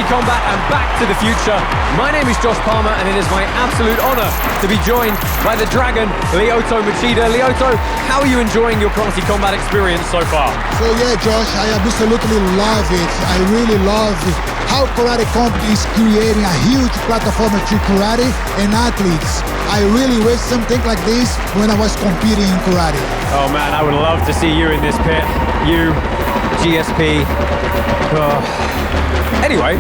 Combat and Back to the Future. My name is Josh Palmer and it is my absolute honor to be joined by the dragon, Lyoto Machida. Lyoto, how are you enjoying your Karate Combat experience so far? So yeah, Josh, I absolutely love it. I really love how Karate Combat is creating a huge platform to karate and athletes. I really wish something like this when I was competing in karate. Oh man, I would love to see you in this pit. You, GSP. Anyway,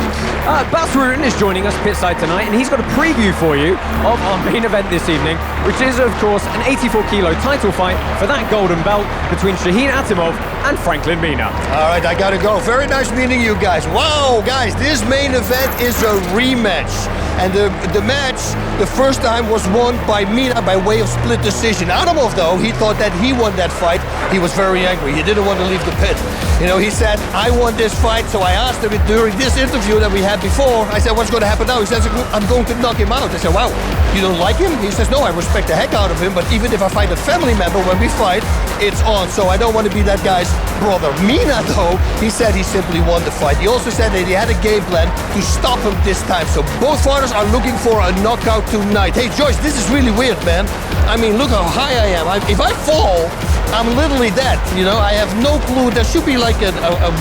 Bas Rutten is joining us pitside tonight, and he's got a preview for you of our main event this evening, which is, of course, an 84-kilo title fight for that golden belt between Shahin Atamov and Franklin Mina. All right, I gotta go. Very nice meeting you guys. Wow, guys, this main event is a rematch. And the match, the first time, was won by Mina by way of split decision. Atamov, though, he thought that he won that fight. He was very angry. He didn't want to leave the pit. You know, he said, I won this fight, so I asked him during this interview that we had before, I said, what's going to happen now? He says, I'm going to knock him out. I said, wow, you don't like him? He says, no, I respect the heck out of him, but even if I fight a family member, when we fight, it's on, so I don't want to be that guy's brother. Mina, though, he said he simply won the fight. He also said that he had a game plan to stop him this time, so both fighters are looking for a knockout tonight. Hey, Joyce, this is really weird, man. I mean, look how high I am. If I fall, I'm literally dead, you know? I have no clue. There should be like a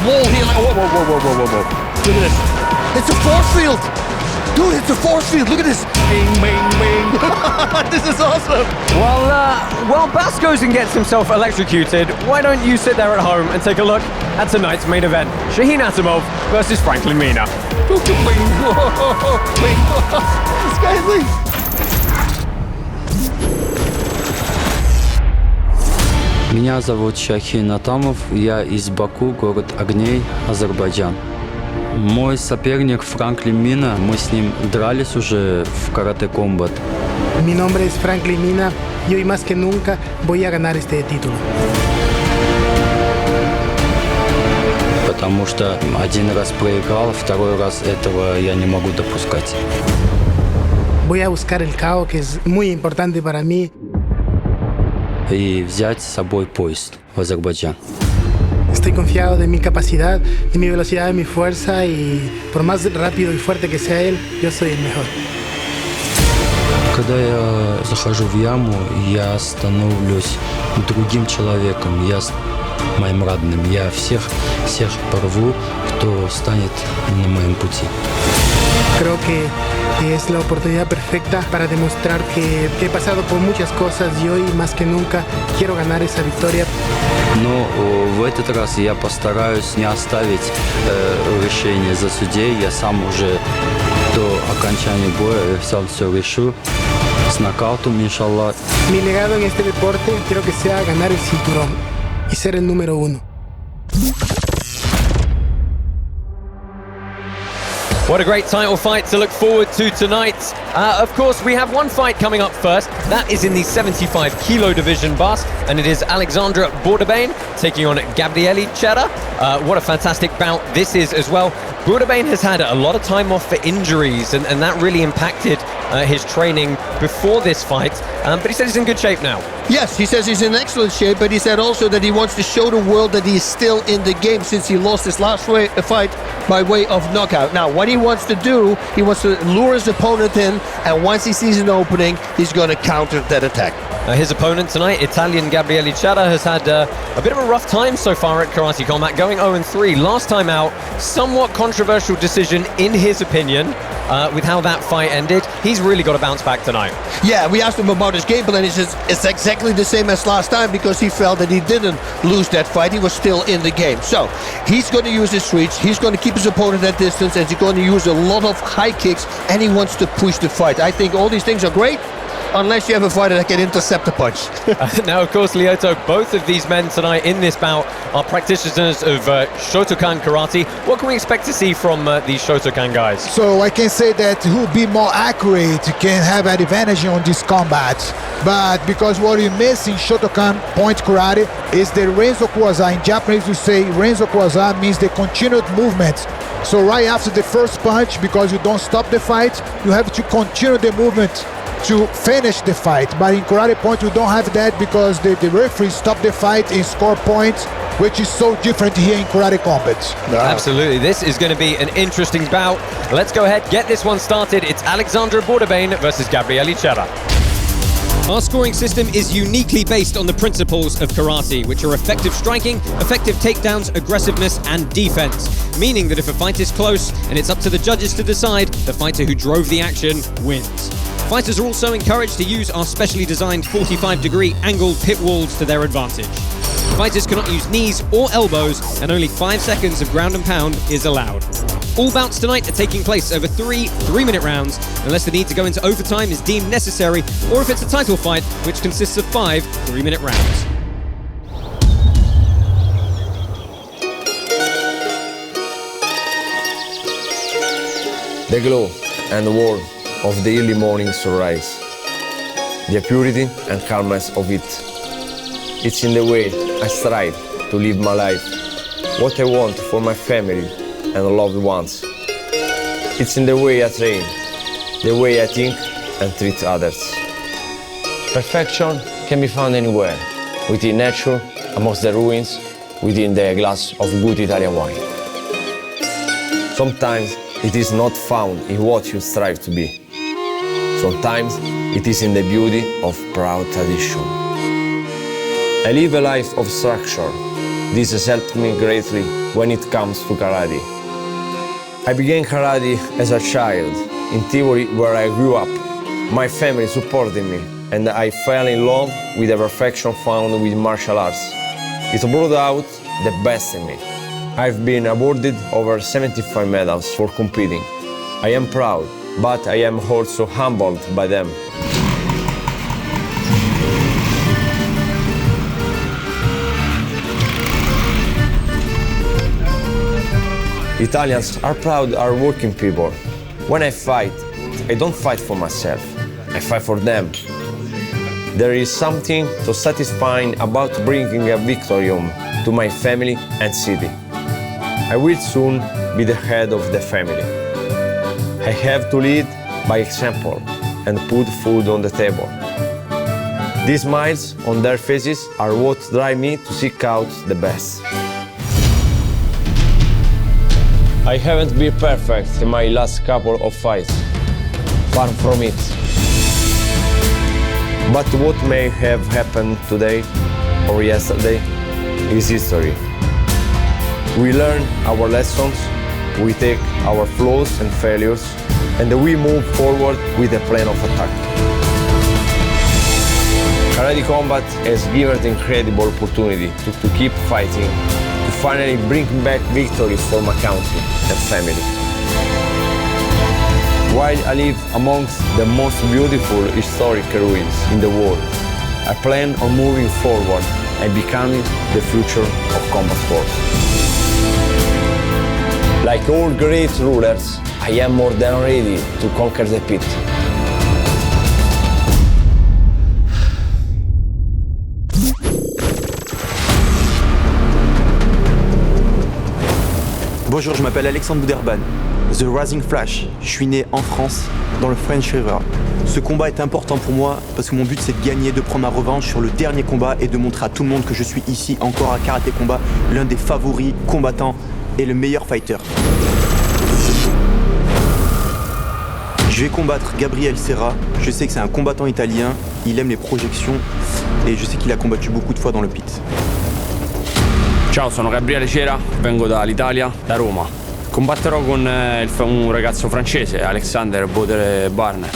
wall here. Like, whoa. Look at this. It's a force field. Dude, it's a force field. Look at this. Bing, bing, bing. This is awesome. Well, while Bas goes and gets himself electrocuted, why don't you sit there at home and take a look at tonight's main event, Shahin Atamov versus Franklin Mina. This guy's like... Меня зовут Шахин Атамов, я из Баку, город Огней, Азербайджан. Мой соперник Франклин Мина, мы с ним дрались уже в Karate Combat. Mi nombre es Franklin Mina y hoy más que nunca voy a ganar este título. Потому что один раз проиграл, второй раз этого я не могу допускать. Voy a buscar el KO, que es muy importante para mí. И взять с собой пояс в Азербайджан. Estoy confiado de mi capacidad, de mi velocidad, de mi fuerza y por más rápido y fuerte que sea él, yo soy el mejor. Когда я захожу в яму, я становлюсь другим человеком, я моим родным. Я всех порву, кто станет на моем пути. Creo que es la oportunidad perfecta para demostrar que he pasado por muchas cosas y hoy más que nunca quiero ganar esa victoria. Но в этот раз я постараюсь не оставить решение за судей. Я сам уже до окончания боя все решу с нокаутом, иншаллах. Mi legado en este deporte quiero que sea ganar el cinturón y ser el número uno. What a great title fight to look forward to tonight. Of course, we have one fight coming up first. That is in the 75-kilo division, Bas, and it is Alexandra Bouderbane taking on Gabrielli Shara. What a fantastic bout this is as well. Bouderbane has had a lot of time off for injuries, and that really impacted his training before this fight, but he said he's in good shape now. Yes, he says he's in excellent shape, but he said also that he wants to show the world that he's still in the game since he lost his last fight by way of knockout. Now, what he wants to do, he wants to lure his opponent in, and once he sees an opening, he's going to counter that attack. His opponent tonight, Italian Gabrielli Shara, has had a bit of a rough time so far at Karate Combat, going 0-3. Last time out, somewhat controversial decision in his opinion, with how that fight ended. He's really got to bounce back tonight. Yeah, we asked him about his game plan. He says it's exactly the same as last time because he felt that he didn't lose that fight. He was still in the game. So he's going to use his reach. He's going to keep his opponent at distance, and he's going to use a lot of high kicks, and he wants to push the fight. I think all these things are great, unless you have a fighter that can intercept a punch. Now, of course, Lyoto, both of these men tonight in this bout are practitioners of Shotokan Karate. What can we expect to see from these Shotokan guys? So I can say that who'll be more accurate can have an advantage on this combat. But because what you miss in Shotokan point karate is the Renzo Kuwaza. In Japanese, we say Renzo Kuwaza means the continued movement. So right after the first punch, because you don't stop the fight, you have to continue the movement to finish the fight. But in karate point, you don't have that because the referee stop the fight and score points which is so different here in Karate Combat. Absolutely, this is going to be an interesting bout. Let's go ahead, get this one started. It's Alexandre Bouderbane versus Gabrielli Shara. Our scoring system is uniquely based on the principles of karate, which are effective striking, effective takedowns, aggressiveness, and defense. Meaning that if a fight is close and it's up to the judges to decide, the fighter who drove the action wins. Fighters are also encouraged to use our specially designed 45-degree angled pit walls to their advantage. Fighters cannot use knees or elbows, and only 5 seconds of ground and pound is allowed. All bouts tonight are taking place over 3 3-minute rounds, unless the need to go into overtime is deemed necessary, or if it's a title fight, which consists of 5 3-minute rounds. The glow and the warmth of the early morning sunrise, the purity and calmness of it. It's in the way I strive to live my life, what I want for my family and loved ones. It's in the way I train, the way I think and treat others. Perfection can be found anywhere, within nature, amongst the ruins, within the glass of good Italian wine. Sometimes it is not found in what you strive to be. Sometimes it is in the beauty of proud tradition. I live a life of structure. This has helped me greatly when it comes to karate. I began karate as a child, in theory where I grew up. My family supported me, and I fell in love with the perfection found with martial arts. It brought out the best in me. I've been awarded over 75 medals for competing. I am proud, but I am also humbled by them. Italians are proud, hard-working people. When I fight, I don't fight for myself, I fight for them. There is something so satisfying about bringing a victory home to my family and city. I will soon be the head of the family. I have to lead by example and put food on the table. These smiles on their faces are what drive me to seek out the best. I haven't been perfect in my last couple of fights, far from it. But what may have happened today or yesterday is history. We learn our lessons, we take our flaws and failures, and we move forward with a plan of attack. Karate Combat has given an incredible opportunity to keep fighting, to finally bring back victories for my country and family. While I live amongst the most beautiful historic ruins in the world, I plan on moving forward and becoming the future of combat sports. Like all great rulers, I am more than ready to conquer the pit. Bonjour, je m'appelle Alexandre Bouderbane, The Rising Flash. Je suis né en France, dans le French River. Ce combat est important pour moi parce que mon but c'est de gagner, de prendre ma revanche sur le dernier combat et de montrer à tout le monde que je suis ici encore à Karate Combat, l'un des favoris combattants et le meilleur fighter. Je vais combattre Gabriele Shara. Je sais que c'est un combattant italien, il aime les projections et je sais qu'il a combattu beaucoup de fois dans le pit. Ciao, sono Gabriele Cera, vengo dall'Italia, da Roma. Combatterò con un ragazzo francese, Alexandre Borderbane.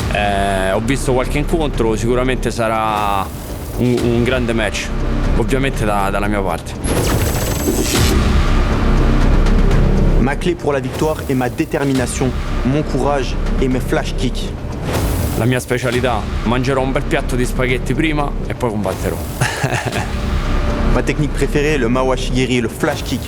Ho visto qualche incontro, sicuramente sarà un grande match, ovviamente dalla mia parte. Ma clé pour la victoire est ma détermination, mon courage et mes flash kicks. La mia specialità, mangerò un bel piatto di spaghetti prima e poi combatterò. Ma technique préférée, le Mawashigiri, le flash kick.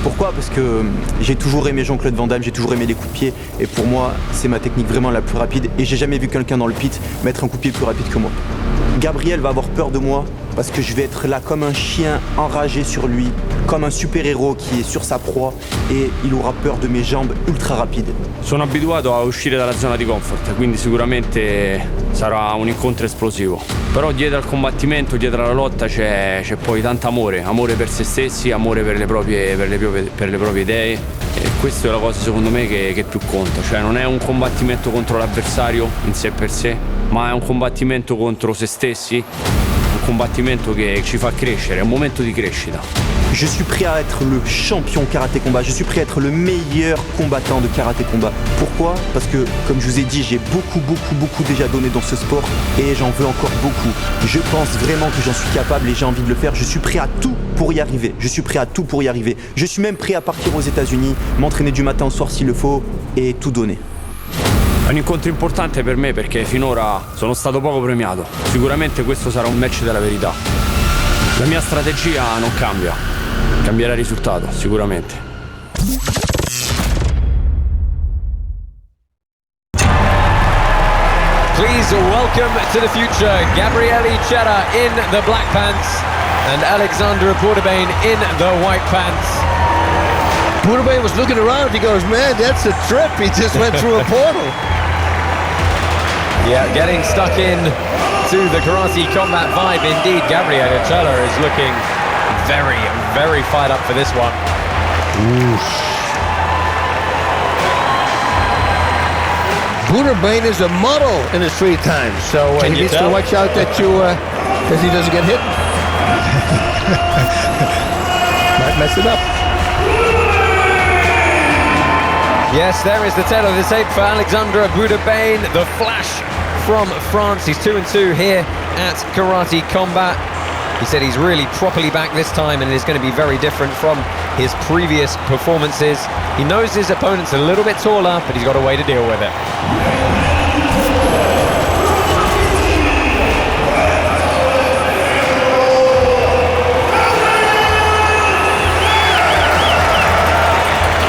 Pourquoi? Parce que j'ai toujours aimé Jean-Claude Van Damme, j'ai toujours aimé les coups de pied. Et pour moi, c'est ma technique vraiment la plus rapide. Et j'ai jamais vu quelqu'un dans le pit mettre un coup de pied plus rapide que moi. Gabriele va avoir peur de moi parce que je vais être là comme un chien enragé sur lui, comme un super-héros qui est sur sa proie et il aura peur de mes jambes ultra rapides. Sono abituato a uscire dalla zona di comfort, quindi sicuramente sarà un incontro esplosivo. Però dietro al combattimento, dietro alla lotta c'è poi tanto amore per se stessi, amore per le proprie idee, e questa è la cosa secondo me che più conta, cioè non è un combattimento contro l'avversario in sé per sé, ma è un combattimento contro se stessi, un combattimento che ci fa crescere, è un momento di crescita. Je suis prêt à être le champion karaté combat, je suis prêt à être le meilleur combattant de karaté combat. Pourquoi? Parce que, comme je vous ai dit, j'ai beaucoup déjà donné dans ce sport et j'en veux encore beaucoup. Je pense vraiment que j'en suis capable et j'ai envie de le faire. Je suis prêt à tout pour y arriver. Je suis prêt à tout pour y arriver. Je suis même prêt à partir aux États-Unis, m'entraîner du matin au soir s'il le faut et tout donner. È un incontro importante per me perché finora sono stato poco premiato. Sicuramente questo sarà un match della verità. La mia strategia non cambia, cambierà il risultato, sicuramente. Please welcome to the future Gabrielli Shara in the black pants and Alexandra Bouderbane in the white pants. Bouderbane was looking around. He goes, man, that's a trip. He just went through a portal. Yeah, getting stuck in to the Karate Combat vibe indeed. Gabriele Shara is looking very fired up for this one. Bouderbane is a model in his free time, so he needs to watch out that he doesn't get hit. Might mess it up. Yes, there is the tail of the tape for Alexandre Bouderbane, the flash from France. He's 2-2 here at Karate Combat. He said he's really properly back this time and it's going to be very different from his previous performances. He knows his opponent's a little bit taller, but he's got a way to deal with it.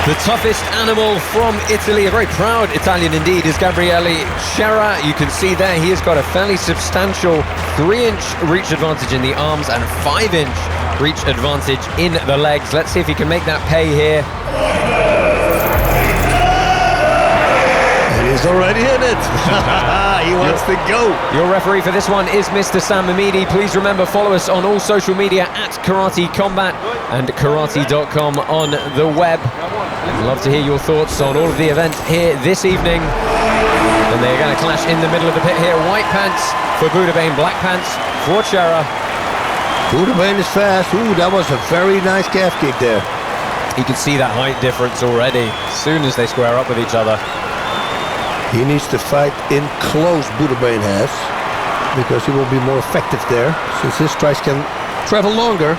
The toughest animal from Italy, a very proud Italian indeed, is Gabrielli Shara. You can see there he has got a fairly substantial 3-inch reach advantage in the arms and 5-inch reach advantage in the legs. Let's see if he can make that pay here. And he's already in it. He wants to go. Your referee for this one is Mr. Sam Mamidi. Please remember, follow us on all social media at Karate Combat and karate.com on the web. I'd love to hear your thoughts on all of the events here this evening. And they're going to clash in the middle of the pit here. White pants for Bouderbane, black pants for Cera. Bouderbane is fast. Ooh, that was a very nice calf kick there. You can see that height difference already as soon as they square up with each other. He needs to fight in close, Bouderbane has, because he will be more effective there, since his strikes can travel longer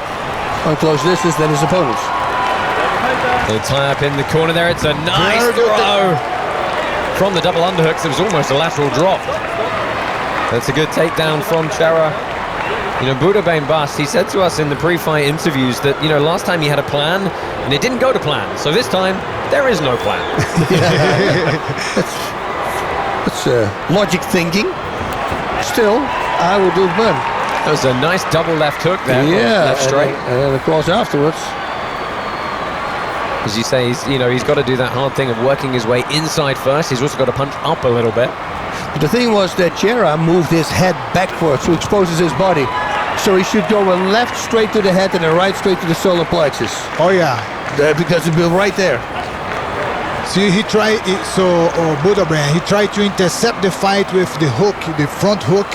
on close distance than his opponents. They'll tie up in the corner there. It's a nice throw from the double underhooks. It was almost a lateral drop. That's a good takedown from Cera. You know, Bouderbane bust, he said to us in the pre-fight interviews that, you know, last time he had a plan and it didn't go to plan. So this time, there is no plan. That's logic thinking. Still, I would do it better. That was a nice double left hook there. Yeah, left straight. And then the cross afterwards. As you say, he's got to do that hard thing of working his way inside first. He's also got to punch up a little bit. But the thing was that Cera moved his head backwards, so exposes his body. So he should go a left straight to the head and a right straight to the solar plexus. Oh yeah. Because it'll be right there. See, he tried, Bouderbane, he tried to intercept the fight with the hook, the front hook,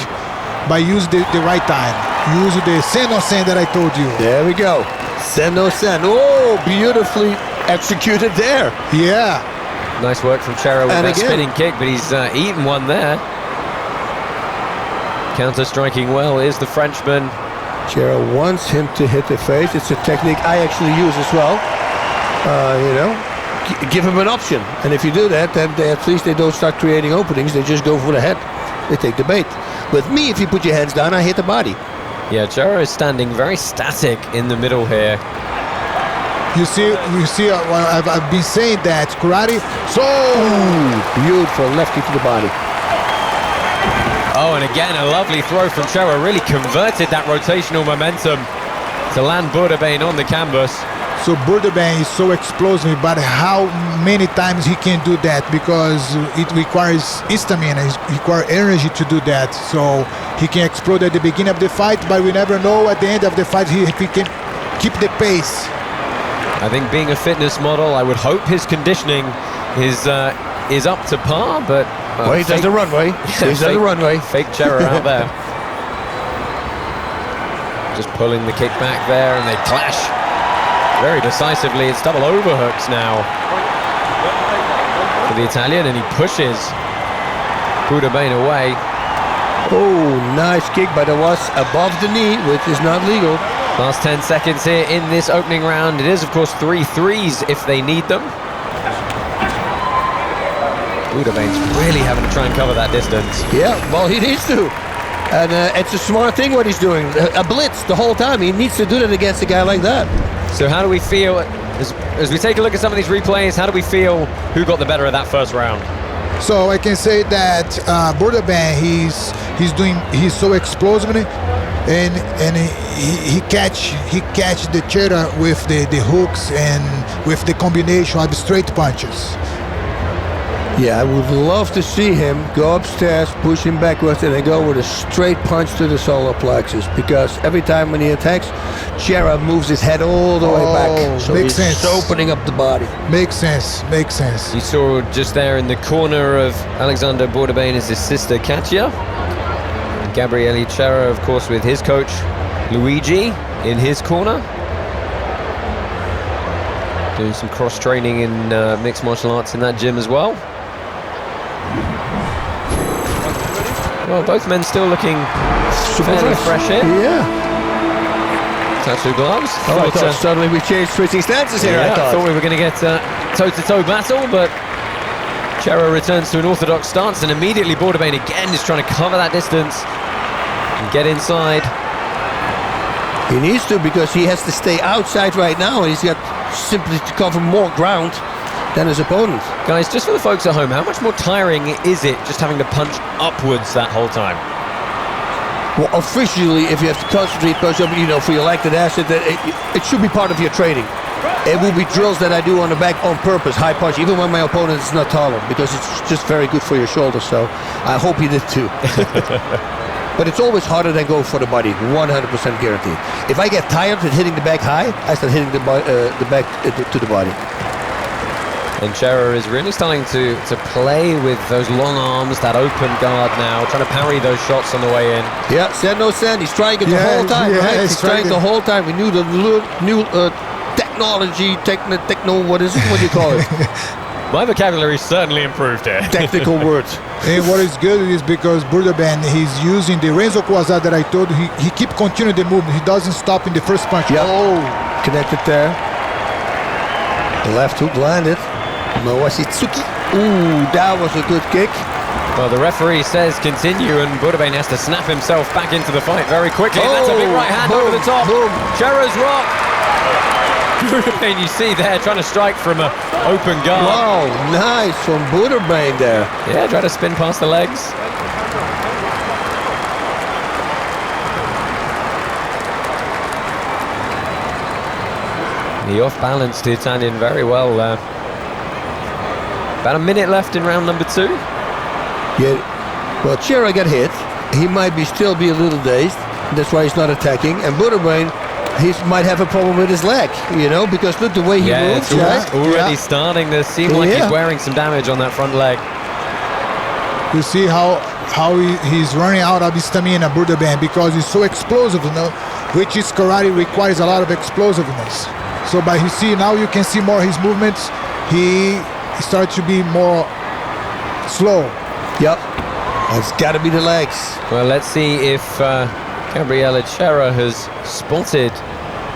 by using the right time. Use the sen-no-sen that I told you. There we go. Sen-no-sen. Oh, beautifully executed there. Yeah. Nice work from Cera with that spinning kick, but he's eaten one there. Counter-striking well is the Frenchman. Cera wants him to hit the face. It's a technique I actually use as well. Give him an option. And if you do that, then at least they don't start creating openings. They just go for the head. They take the bait. With me, if you put your hands down, I hit the body. Yeah, Cera is standing very static in the middle here. You see, I've been saying that karate. So beautiful left kick to the body. Oh, and again, a lovely throw from Cera. Really converted that rotational momentum to land Bouderbane on the canvas. So Borderbane is so explosive, but how many times he can do that? Because it requires stamina, it requires energy to do that. So he can explode at the beginning of the fight, but we never know at the end of the fight if he can keep the pace. I think being a fitness model, I would hope his conditioning is up to par, but... Well, he does the runway. He's on the runway. Fake Cera out there. Just pulling the kick back there, and they clash very decisively. It's double overhooks now for the Italian, and he pushes Bouderbane away. Oh, nice kick, but it was above the knee, which is not legal. Last 10 seconds here in this opening round. It is, of course, 3 threes if they need them. Boudерbane's really having to try and cover that distance. Yeah, well, he needs to. And it's a smart thing what he's doing. A blitz the whole time. He needs to do that against a guy like that. So how do we feel, as we take a look at some of these replays, how do we feel who got the better of that first round? So I can say that Bouderbane, he's so explosive, and he catch the Cera with the hooks and with the combination of straight punches. Yeah, I would love to see him go upstairs, push him backwards, and then go with a straight punch to the solar plexus. Because every time when he attacks, Cera moves his head all the way back. So makes he's sense. opening up the body. Makes sense. You saw just there in the corner of Alexandre Bouderbane is his sister Katia. Gabrielli Shara, of course, with his coach Luigi in his corner. Doing some cross-training in mixed martial arts in that gym as well. Well, both men still looking fairly fresh here. Yeah. Tattoo gloves. Oh, I thought suddenly we changed switching stances here. Yeah, I thought we were going to get toe-to-toe battle, but Cera returns to an orthodox stance, and immediately Bouderbane again is trying to cover that distance and get inside. he needs to, because he has to stay outside right now, and he's got simply to cover more ground than his opponent. Guys, just for the folks at home, how much more tiring is it just having to punch upwards that whole time? Well, officially, if you have to concentrate, because for your lactic acid, it should be part of your training. It will be drills that I do on the back on purpose, high punch, even when my opponent is not taller, because it's just very good for your shoulder. So I hope he did too. But it's always harder than go for the body, 100% guaranteed. If I get tired with hitting the back high, I start hitting the back to the body. And Cera is really starting to play with those long arms, that open guard now, trying to parry those shots on the way in. Yeah, sand no sand. He's trying it the whole time, right? He's trying the whole time. We knew the new technology, what is it? What do you call it? My vocabulary certainly improved here. Technical words. And what is good is because Bouderbane, he's using the Renzo Quasar that I told you, he keep continuing the movement. He doesn't stop in the first punch. Yep. Oh, connected there. The left hook landed. Mawashitsuki. Ooh, that was a good kick. Well, the referee says continue, and Bouderbane has to snap himself back into the fight very quickly. And that's a big right hand over the top. Cera's rock. Bouderbane, you see there, trying to strike from an open guard. Wow, nice from Bouderbane there. Yeah, try to spin past the legs. He off-balanced the Italian very well there. About a minute left in round number 2. Yeah, well, Cera got hit. He might still be a little dazed. That's why he's not attacking. And Bouderbane, he might have a problem with his leg, because look the way he moves. It's already starting to seem like he's wearing some damage on that front leg. You see how he's running out of his stamina, Bouderbane, because he's so explosive, which is karate requires a lot of explosiveness. So by now you can see more his movements. He starts to be more slow. Yep, it's got to be the legs. Well, let's see if Gabriele Shara has spotted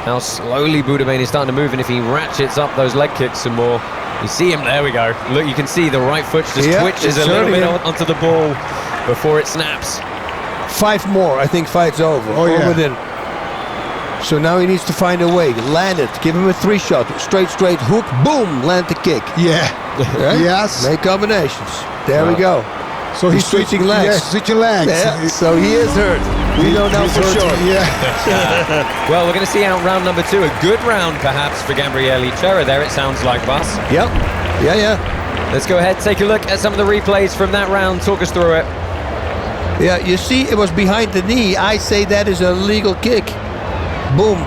how slowly Bouderbane is starting to move, and if he ratchets up those leg kicks some more. You see him, there we go. Look, you can see the right foot just twitches a little bit onto the ball before it snaps. 5 more, I think fight's over. Oh, yeah. Within. So now he needs to find a way. Land it, give him a 3-shot, straight hook, boom, land the kick. Yeah. Right? Yes. Make combinations. There we go. So he's switching legs. Yeah, switching legs. Yeah, so he is hurt. We know now He's for hurting, sure. Yeah. Well, we're going to see out round number 2. A good round, perhaps, for Gabrielli Shara there, it sounds like, Bas. Yep. Yeah. Let's go ahead, take a look at some of the replays from that round. Talk us through it. Yeah, you see, it was behind the knee. I say that is a legal kick. Boom.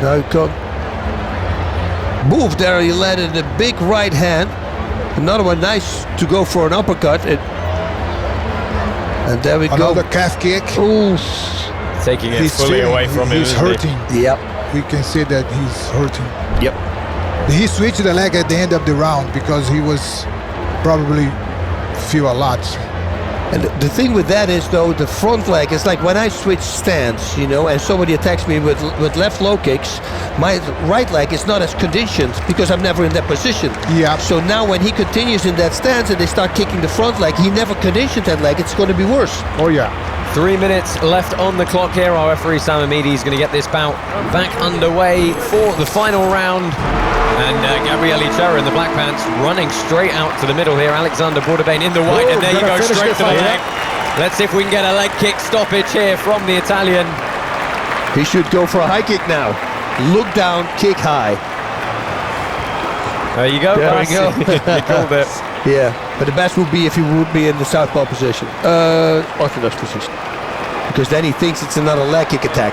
Now come. Move there, he landed a big right hand. Another one, nice to go for an uppercut. And there we Another go. calf kick. Ooh. Taking it He's fully feeling- away from him. He's isn't he? hurting. Yep. We can say that he's hurting. Yep. He switched the leg at the end of the round because he was probably feel a lot. And the thing with that is, though, the front leg is like when I switch stance, you know, and somebody attacks me with left low kicks, my right leg is not as conditioned because I'm never in that position. Yeah. So now when he continues in that stance and they start kicking the front leg, he never conditioned that leg. It's going to be worse. Oh yeah. 3 minutes left on the clock here. Our referee Sam Amidi is going to get this bout back underway for the final round. And Gabrielli Shara in the black pants running straight out to the middle here. Alexandre Bouderbane in the white, Oh, and there you gonna go, finish straight the to the fight. leg. Let's see if we can get a leg kick stoppage here from the Italian. He should go for a high kick now. Look down, kick high. There you go, There we Bas. go. You called it. Yeah, but the best would be if he would be in the southpaw position, orthodox position, because then he thinks it's another leg kick attack.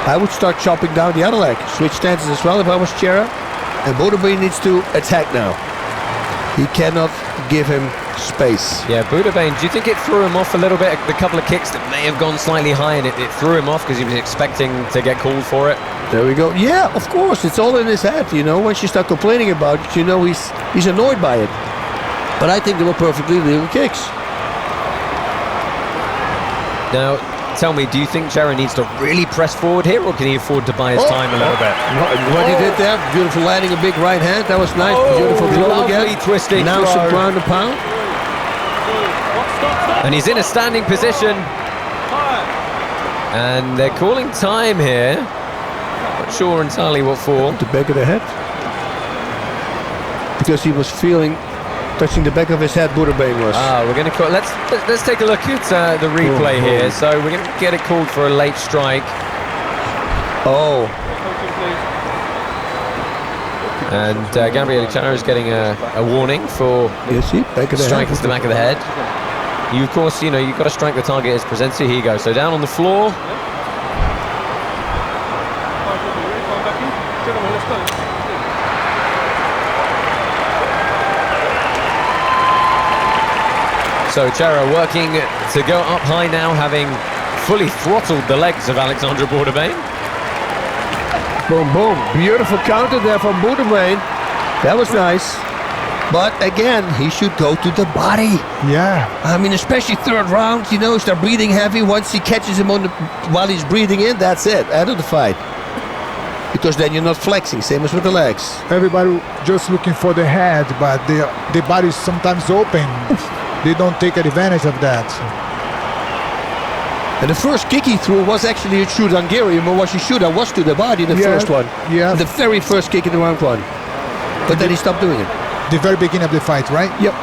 I would start chopping down the other leg, switch stances as well if I was Cera, and Borderbane needs to attack now. He cannot give him space. Yeah, Bouderbane, do you think it threw him off a little bit? The couple of kicks that may have gone slightly high, and it threw him off because he was expecting to get called for it. There we go. Yeah, of course, it's all in his head, you know. Once you start complaining about it, you know he's annoyed by it. But I think they were perfectly legal kicks. Now, tell me, do you think Cera needs to really press forward here, or can he afford to buy his time a little bit? What he did there, beautiful landing, a big right hand, that was nice. Beautiful blow lovely again. twisting Now throw. some ground and pound. And he's in a standing position. And they're calling time here. Not sure entirely what for. The back of the head. Because he was feeling, touching the back of his head, Bouderbane was. We're going to call. Let's take a look at the replay here. So we're going to get it called for a late strike. Oh. And Gabrielli Shara is getting a warning for back of the striking head. to the back of the head. You, of course, you know, you've got to strike the target as presented. Here you go. So down on the floor. So Cera working to go up high now, having fully throttled the legs of Alexandre Borderbane. Boom, boom. Beautiful counter there from Bouderbane. That was nice. But again, he should go to the body. Yeah. I mean, especially third round, you know, start breathing heavy. Once he catches him on while he's breathing in, that's it. Out of the fight. Because then you're not flexing, same as with the legs. Everybody just looking for the head, but the body is sometimes open. They don't take advantage of that. And the first kick he threw was actually a shoot Hungarian, but what he shoot was to the body, the first one. Yeah. The very first kick in the round one. But then he stopped doing it. The very beginning of the fight, right? Yep.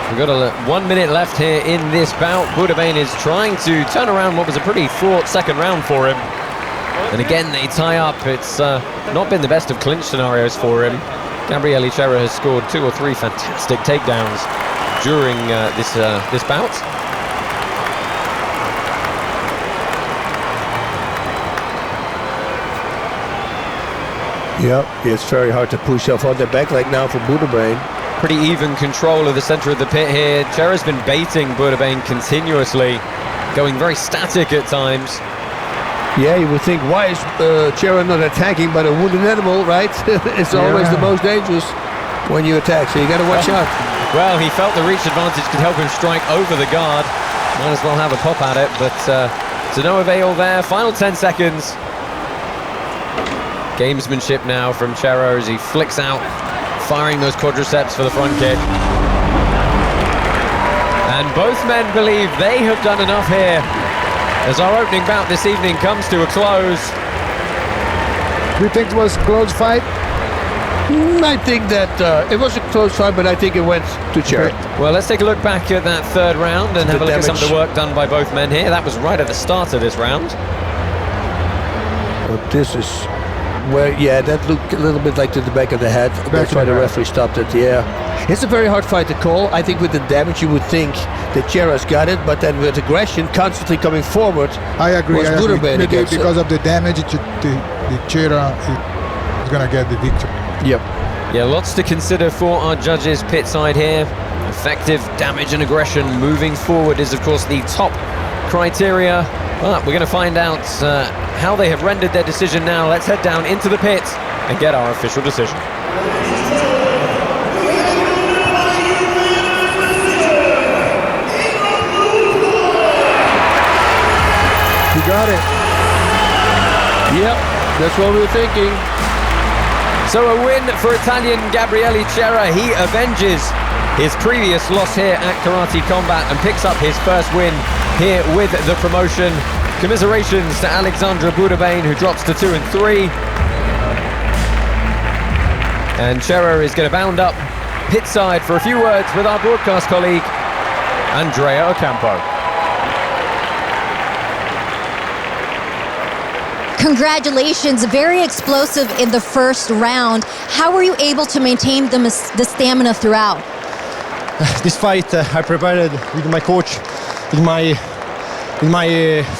We've got 1 minute left here in this bout. Bouderbane is trying to turn around what was a pretty fraught second round for him. And again, they tie up. It's not been the best of clinch scenarios for him. Gabrielli Shara has scored 2 or 3 fantastic takedowns during this bout. Yep, it's very hard to push off on the back like now for Bouderbane. Pretty even control of the center of the pit here. Cera's been baiting Bouderbane continuously, going very static at times. Yeah, you would think, why is Cera not attacking but a wounded animal, right? It's always the most dangerous when you attack, so you got to watch out. Well, he felt the reach advantage could help him strike over the guard. Might as well have a pop at it, but to no avail there. Final 10 seconds. Gamesmanship now from Cera as he flicks out, firing those quadriceps for the front kick. And both men believe they have done enough here as our opening bout this evening comes to a close. Do you think it was a close fight? I think that it was a close fight, but I think it went to Cera. Well, let's take a look back at that third round and have a look at some of the work done by both men here. That was right at the start of this round. But this is where, yeah, that looked a little bit like to the back of the head. That's why the referee stopped it, yeah. It's a very hard fight to call. I think with the damage you would think that Cera's got it, but then with aggression constantly coming forward. I agree. Bouderbane because of the damage, the Cera is going to get the victory. Yep. Yeah, lots to consider for our judges pit side here. Effective damage and aggression moving forward is, of course, the top criteria. But we're going to find out how they have rendered their decision now. Let's head down into the pit and get our official decision. You got it. Yep, that's what we were thinking. So a win for Italian Gabrielli Shara. He avenges his previous loss here at Karate Combat and picks up his first win here with the promotion. Commiserations to Alexandra Bouderbane, who drops to 2 and 3. And Cera is going to bound up pit side for a few words with our broadcast colleague, Andrea Ocampo. Congratulations, very explosive in the first round. How were you able to maintain the stamina throughout? This fight I prepared with my coach, with my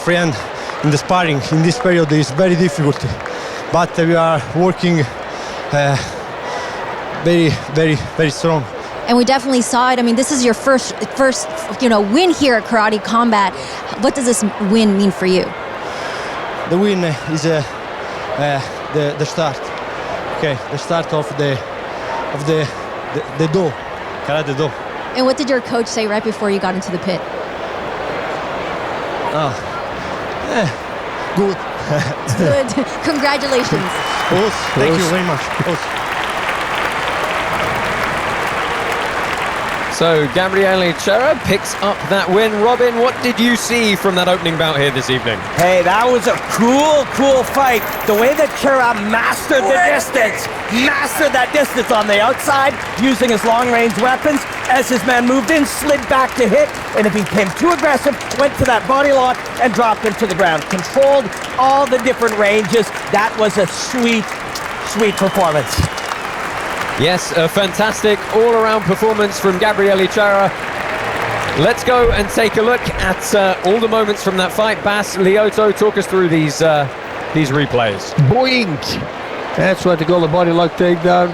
friend in the sparring. In this period is very difficult, but we are working very strong. And we definitely saw it. I mean, this is your first win here at Karate Combat. What does this win mean for you? The win is the start. Okay, the start of the do, karate do. And what did your coach say right before you got into the pit? Good. Good. Congratulations. Thank you very much. So Gabriele Shara picks up that win. Robin, what did you see from that opening bout here this evening? Hey, that was a cool fight. The way that Cera mastered the distance, on the outside, using his long-range weapons. As his man moved in, slid back to hit, and if he became too aggressive, went to that body lock and dropped him to the ground. Controlled all the different ranges. That was a sweet performance. Yes, a fantastic all-around performance from Gabriele Shara. Let's go and take a look at all the moments from that fight. Bas, Lyoto, talk us through these replays. Boink! That's what they call the body lock takedown.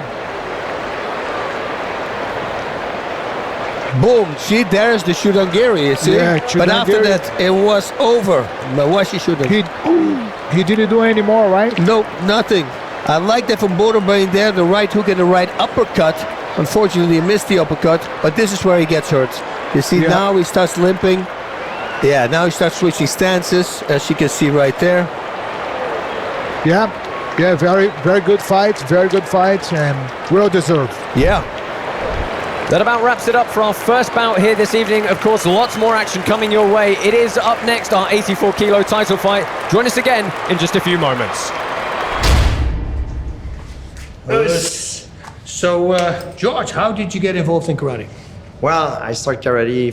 Boom! See, there's the shoot on Gary, you see? Yeah, but after that, it was over. But why she shouldn't? He didn't do any more, right? Nope, nothing. I like that from Borderbane there, the right hook and the right uppercut. Unfortunately, he missed the uppercut, but this is where he gets hurt. You see, now he starts limping. Yeah, now he starts switching stances, as you can see right there. Yeah, very good fight, and well deserved. Yeah. That about wraps it up for our first bout here this evening. Of course, lots more action coming your way. It is up next, our 84-kilo title fight. Join us again in just a few moments. So, George, how did you get involved in karate? Well, I started karate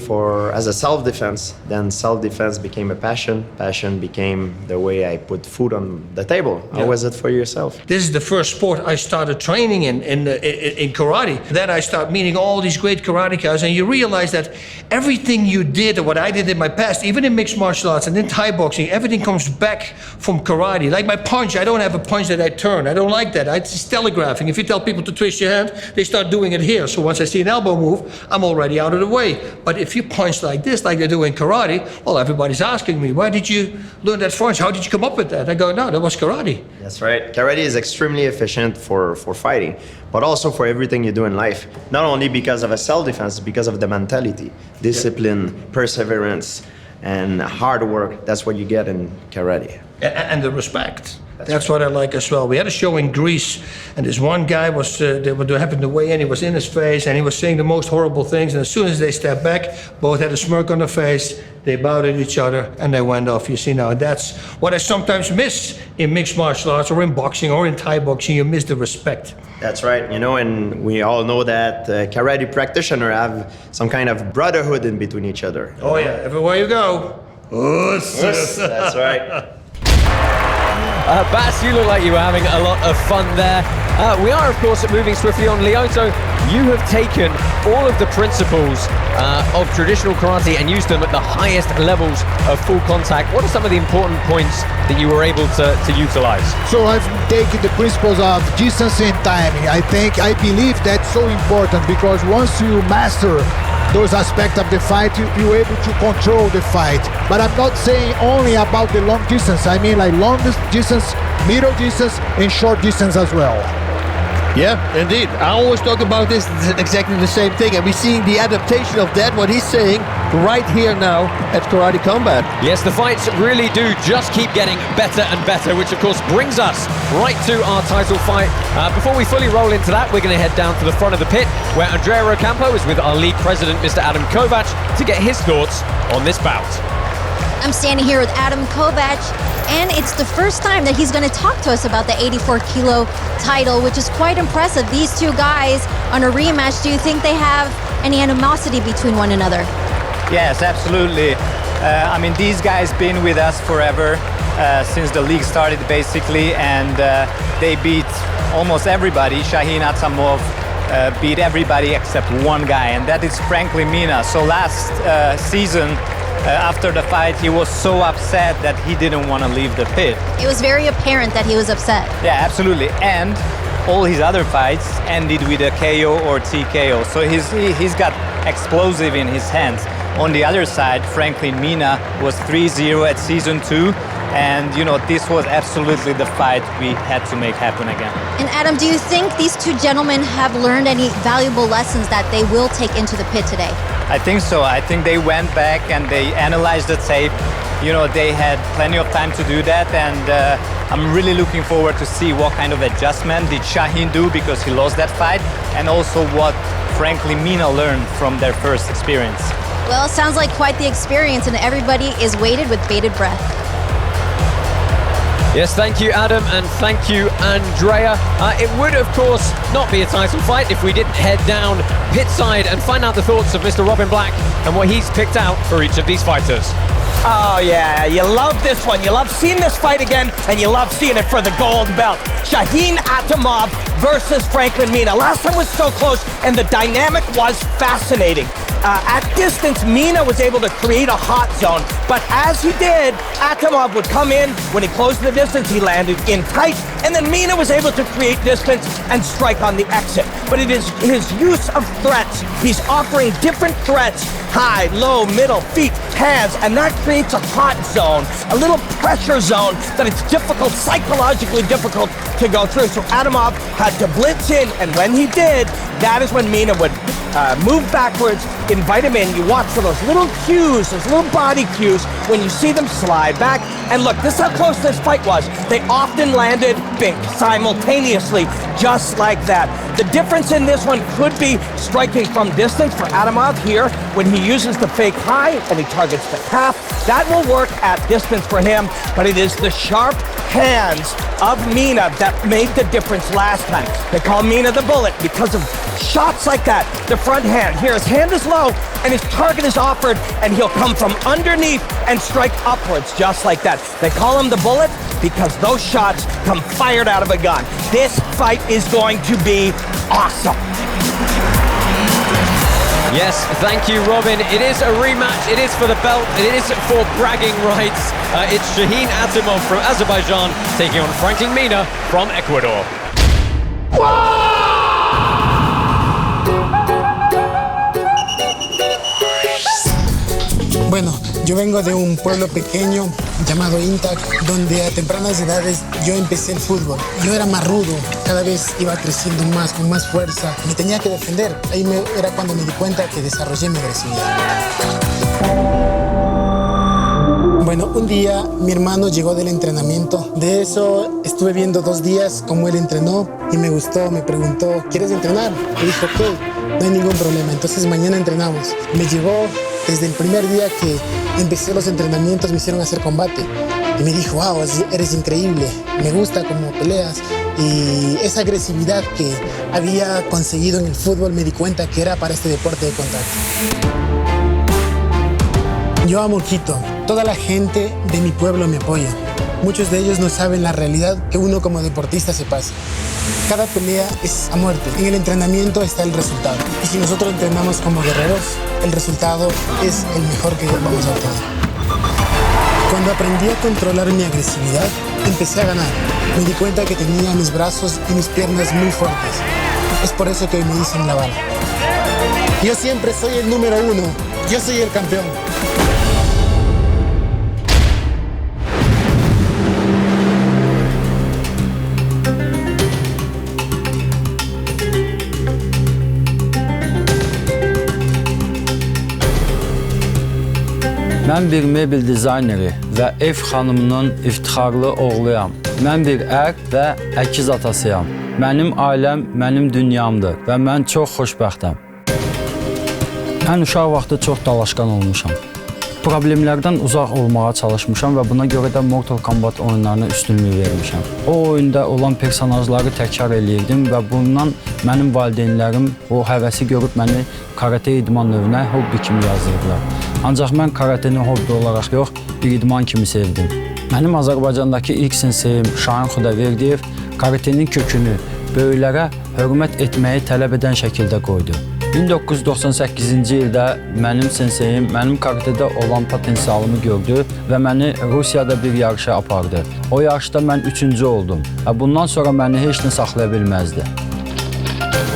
as a self-defense. Then self-defense became a passion. Passion became the way I put food on the table. How was it for yourself? This is the first sport I started training in karate. Then I started meeting all these great karatekas, and you realize that everything you did, or what I did in my past, even in mixed martial arts and in Thai boxing, everything comes back from karate. Like my punch, I don't have a punch that I turn. I don't like that. It's just telegraphing. If you tell people to twist your hand, they start doing it here. So once I see an elbow move, I'm already out of the way. But if you punch like this, like they do in karate, well, everybody's asking me, why did you learn that punch? How did you come up with that? I go, no, that was karate. That's right. Karate is extremely efficient for fighting, but also for everything you do in life. Not only because of a self-defense, because of the mentality, discipline, perseverance, and hard work. That's what you get in karate. And the respect. That's what I like as well. We had a show in Greece, and this one guy was, they were having to weigh in, he was in his face, and he was saying the most horrible things, and as soon as they stepped back, both had a smirk on their face, they bowed at each other, and they went off. You see, now that's what I sometimes miss in mixed martial arts, or in boxing, or in Thai boxing. You miss the respect. That's right, you know, and we all know that karate practitioners have some kind of brotherhood in between each other. Oh yeah, everywhere you go. That's right. Bas, you look like you were having a lot of fun there. We are, of course, moving swiftly on. Lyoto, you have taken all of the principles of traditional karate and used them at the highest levels of full contact. What are some of the important points that you were able to utilize? So I've taken the principles of distance and timing. I believe that's so important, because once you master those aspects of the fight, you're able to control the fight. But I'm not saying only about the long distance. I mean like long distance, middle distance, and short distance as well. Yeah, indeed. I always talk about this, exactly the same thing, and we're seeing the adaptation of that, what he's saying, right here now at Karate Combat. Yes, the fights really do just keep getting better and better, which of course brings us right to our title fight. Before we fully roll into that, we're going to head down to the front of the pit, where Andrea Ocampo is with our league president, Mr. Adam Kovac, to get his thoughts on this bout. I'm standing here with Adam Kovac, and it's the first time that he's going to talk to us about the 84-kilo title, which is quite impressive. These two guys on a rematch, do you think they have any animosity between one another? Yes, absolutely. I mean, these guys been with us forever, since the league started, basically, and they beat almost everybody. Shahin, Atamov, beat everybody except one guy, and that is Franklin Mina. So last season, after the fight, he was so upset that he didn't want to leave the pit. It was very apparent that he was upset. Yeah, absolutely. And all his other fights ended with a KO or TKO. So he's got explosive in his hands. On the other side, Franklin Mina was 3-0 at season 2. And, you know, this was absolutely the fight we had to make happen again. And Adam, do you think these two gentlemen have learned any valuable lessons that they will take into the pit today? I think so. I think they went back and they analyzed the tape. You know, they had plenty of time to do that, and I'm really looking forward to see what kind of adjustment did Shahin do, because he lost that fight, and also what Franklin Mina learned from their first experience. Well, it sounds like quite the experience, and everybody is waited with bated breath. Yes, thank you, Adam, and thank you, Andrea. It would, of course, not be a title fight if we didn't head down pit side and find out the thoughts of Mr. Robin Black and what he's picked out for each of these fighters. Oh yeah, you love this one. You love seeing this fight again, and you love seeing it for the gold belt. Shahin Atomob versus Franklin Mina. Last time was so close, and the dynamic was fascinating. At distance, Mina was able to create a hot zone, but as he did, Atomob would come in. When he closed the distance, he landed in tight, and then Mina was able to create distance and strike on the exit. But it is his use of threats. He's offering different threats: high, low, middle, feet, hands, and that creates a hot zone, a little pressure zone that it's difficult, psychologically difficult to go through. So Atomob had to blitz in, and when he did, that is when Mina would move backwards, invite him in. You watch for those little cues, those little body cues, when you see them slide back. And look, this is how close this fight was. They often landed bink simultaneously, just like that. The difference in this one could be striking from distance for Atomob here, when he uses the fake high and he targets the calf. That will work at distance for him, but it is the sharp hands of Mina that made the difference last time. They call Mina the bullet because of shots like that. The front hand, here his hand is low and his target is offered, and he'll come from underneath and strike upwards just like that. They call him the bullet because those shots come fired out of a gun. This fight is going to be awesome. Yes, thank you, Robin. It is a rematch. It is for the belt. It is for bragging rights. It's Shahin Atamov from Azerbaijan taking on Franklin Mina from Ecuador. Bueno, yo vengo de un pueblo pequeño llamado Intac, donde a tempranas edades yo empecé el fútbol. Yo era más rudo, cada vez iba creciendo más, con más fuerza. Me tenía que defender. Ahí era cuando me di cuenta que desarrollé mi agresividad. Bueno, un día mi hermano llegó del entrenamiento. De eso estuve viendo 2 días cómo él entrenó y me gustó. Me preguntó, ¿quieres entrenar? Le dije, ok, no hay ningún problema. Entonces mañana entrenamos. Me llevó desde el primer día que empecé los entrenamientos, me hicieron hacer combate. Y me dijo, wow, eres increíble. Me gusta cómo peleas. Y esa agresividad que había conseguido en el fútbol me di cuenta que era para este deporte de contacto. Yo amo Quito. Toda la gente de mi pueblo me apoya. Muchos de ellos no saben la realidad que uno como deportista se pasa. Cada pelea es a muerte. En el entrenamiento está el resultado. Y si nosotros entrenamos como guerreros, el resultado es el mejor que vamos a obtener. Cuando aprendí a controlar mi agresividad, empecé a ganar. Me di cuenta que tenía mis brazos y mis piernas muy fuertes. Es por eso que hoy me dicen la bala. Yo siempre soy el número 1. Yo soy el campeón. Mən bir mebel dizayneri və ev xanımının iftixarlı oğluyam. Mən bir ər və əkiz atasıyam. Mənim ailəm mənim dünyamdır və mən çox xoşbəxtəm. Mən uşaq vaxtı çox dalaşqan olmuşam. Problemlərdən uzaq olmağa çalışmışam və buna görə də Mortal Kombat oyunlarına üstünlük vermişəm. O oyunda olan personajları təkrar eləyirdim və bundan mənim valideynlərim o həvəsi görüb məni karate idman növünə hobbi kimi yazdırdılar. Ancaq mən karateni hobbi olaraq yox, bir idman kimi sevdim. Mənim Azərbaycandakı ilk senseyim Shahin karatenin kökünü böyüklərə hörmət etməyi tələb edən şəkildə qoydu. 1998-ci ildə mənim senseyim mənim karatedə olan potensialımı gördü və məni Rusiyada bir yarışa apardı. O yarışda mən 3-cü oldum və bundan sonra məni heç nə saxlaya bilməzdi.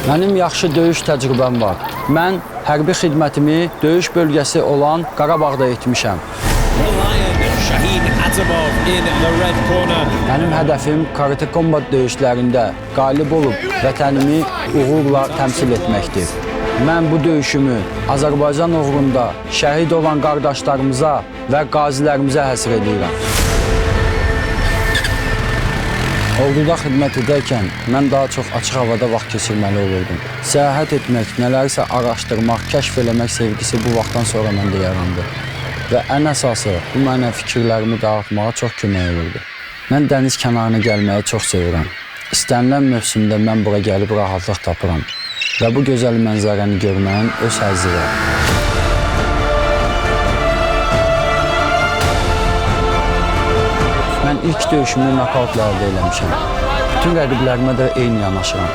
Mənim yaxşı döyüş təcrübəm var. Mən hərbi xidmətimi döyüş bölgəsi olan Qarabağda etmişəm. Shahin Atamov in the red corner. Mənim hədəfim Karate Combat döyüşlərində qalib olub vətənimi uğurla təmsil etməkdir. Mən bu döyüşümü Azərbaycan uğrunda şəhid olan qardaşlarımıza və qazilərimizə həsr edirəm. Orduda xidmət edərkən mən daha çox açıq havada vaxt keçirməli olurdum. Səyahət etmək, nələrsə araşdırmaq, kəşf eləmək sevgisi bu vaxtdan sonra məndə yarandı. Və ən əsası, bu mənə fikirlərimi dağıtmağa çox kömək olurdu. Mən dəniz kənarına gəlməyi çox sevirəm. İstənilən mövsümdə mən bura gəlib rahatlıq tapıram. Və bu gözəl mənzərəni görməyin öz həzzi var. Mən ilk döyüşümü nokautla əldə eləmişəm. Bütün rəqiblərimə də eyni yanaşıram.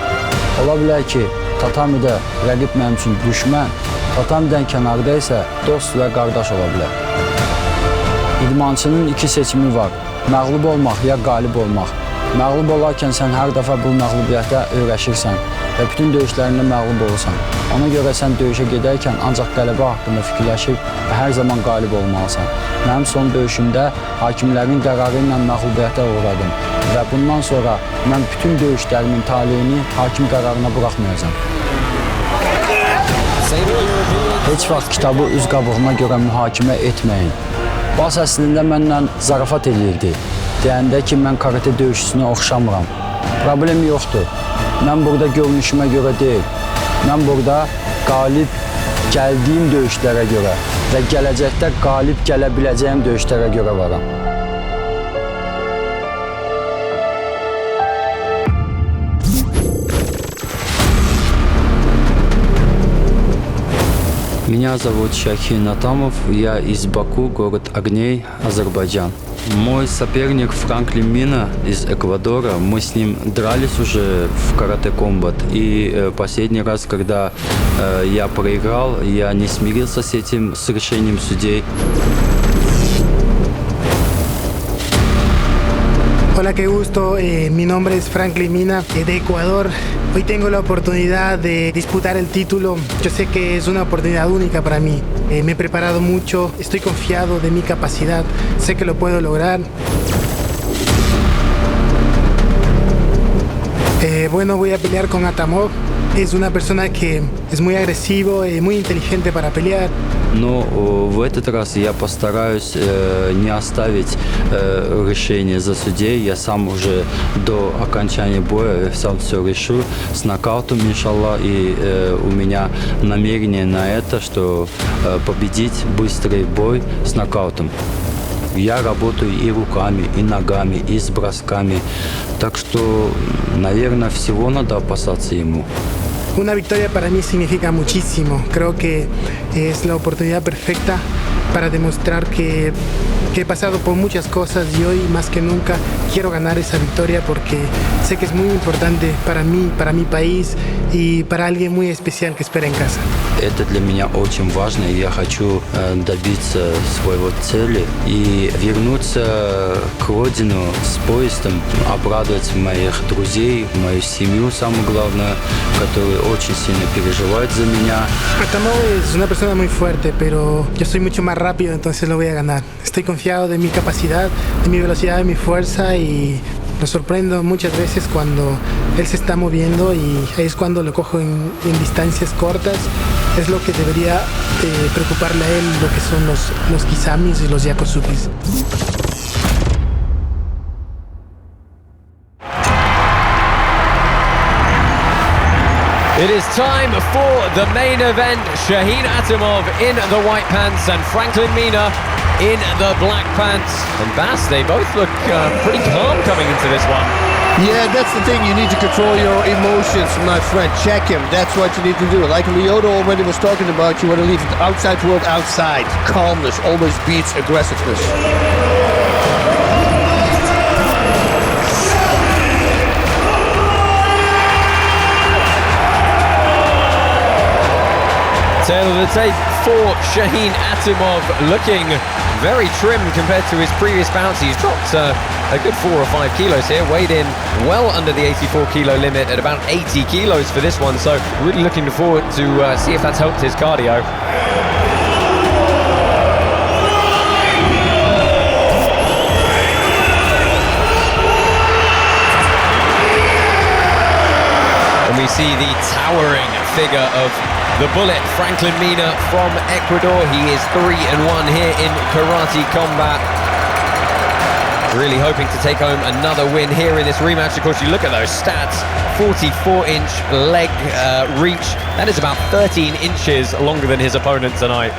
Ola bilər ki, tatamidə rəqib mənim üçün düşmən, tatamidən kənarda isə dost və qardaş ola bilər. İdmançının 2 seçimi var. Məğlub olmaq ya qalib olmaq. Məğlub olarkən sən hər dəfə bu məğlubiyyətə öyrəşirsən və bütün döyüşlərində məğlub olursan. Ona görə sən döyüşə gedərkən ancaq qələbə haqqında fikirləşib və hər zaman qalib olmalısan. Mənim son döyüşümdə hakimlərin qərarı ilə məğlubiyyətə uğradım və bundan sonra mən bütün döyüşlərimin taleyini hakim qərarına buraxmayacağam. Heç vaxt kitabı üz qabığına görə mühakimə etməyin. Bas əslində mənlə zarafat edirdi. Deyəndə ki, mən karate döyüşçüsünə oxşamıram. Problem yoxdur. Mən burada görünüşümə görə deyil. Mən burada qalib gəldiyim döyüşlərə görə və gələcəkdə qalib gələ biləcəyim döyüşlərə görə varam. Меня зовут Шахин Atomob, я из Баку, город Огней, Азербайджан. Мой соперник Франклин Мина из Эквадора, мы с ним дрались уже в Karate Combat. И последний раз, когда я проиграл, я не смирился с этим, с решением судей. Hola, qué gusto. Mi nombre es Franklin Mina, de Ecuador. Hoy tengo la oportunidad de disputar el título. Yo sé que es una oportunidad única para mí. Me he preparado mucho, estoy confiado de mi capacidad, sé que lo puedo lograr. Bueno, voy a pelear con Atomob. Es una persona que es muy agresivo, muy inteligente para pelear. Но в этот раз я постараюсь не оставить решение за судьей. Я сам уже до окончания боя сам все решу с нокаутом, иншаллах. И у меня намерение на это, что победить быстрый бой с нокаутом. Я работаю и руками, и ногами, и с бросками. Так что, наверное, всего надо опасаться ему. Una victoria para mí significa muchísimo. Creo que es la oportunidad perfecta para demostrar que he pasado por muchas cosas y hoy más que nunca quiero ganar esa victoria porque sé que es muy importante para mí, para mi país y para alguien muy especial que espera en casa. Это для меня очень важно, и я хочу добиться своего цели и вернуться к родину с поездом, обрадовать моих друзей, мою семью, самое главное, которые очень сильно переживают за меня. Atomob es una persona muy fuerte, pero yo soy mucho más rápido, entonces lo voy a ganar. Estoy confiado de mi capacidad, de mi velocidad, de mi fuerza y lo sorprendo muchas veces cuando él se está moviendo y ahí es cuando lo cojo en distancias cortas. Es lo que debería preocuparle a él, lo que son los kisamis y los yakosupis. It is time for the main event. Shahin Atamov in the white pants and Franklin Mina in the black pants. And Bass, they both look pretty calm coming into this one. Yeah, that's the thing. You need to control your emotions, my friend. Check him. That's what you need to do. Like Lyoto already was talking about, you want to leave the outside world outside. Calmness always beats aggressiveness. Tail of the tape for Shahin Atamov, looking very trim compared to his previous bouts. He's dropped a good 4 or 5 kilos here, weighed in well under the 84 kilo limit at about 80 kilos for this one, so really looking forward to see if that's helped his cardio. And we see the towering figure of the Bullet, Franklin Mina from Ecuador. He is 3-1 here in Karate Combat. Really hoping to take home another win here in this rematch. Of course, you look at those stats, 44-inch leg reach. That is about 13 inches longer than his opponent tonight.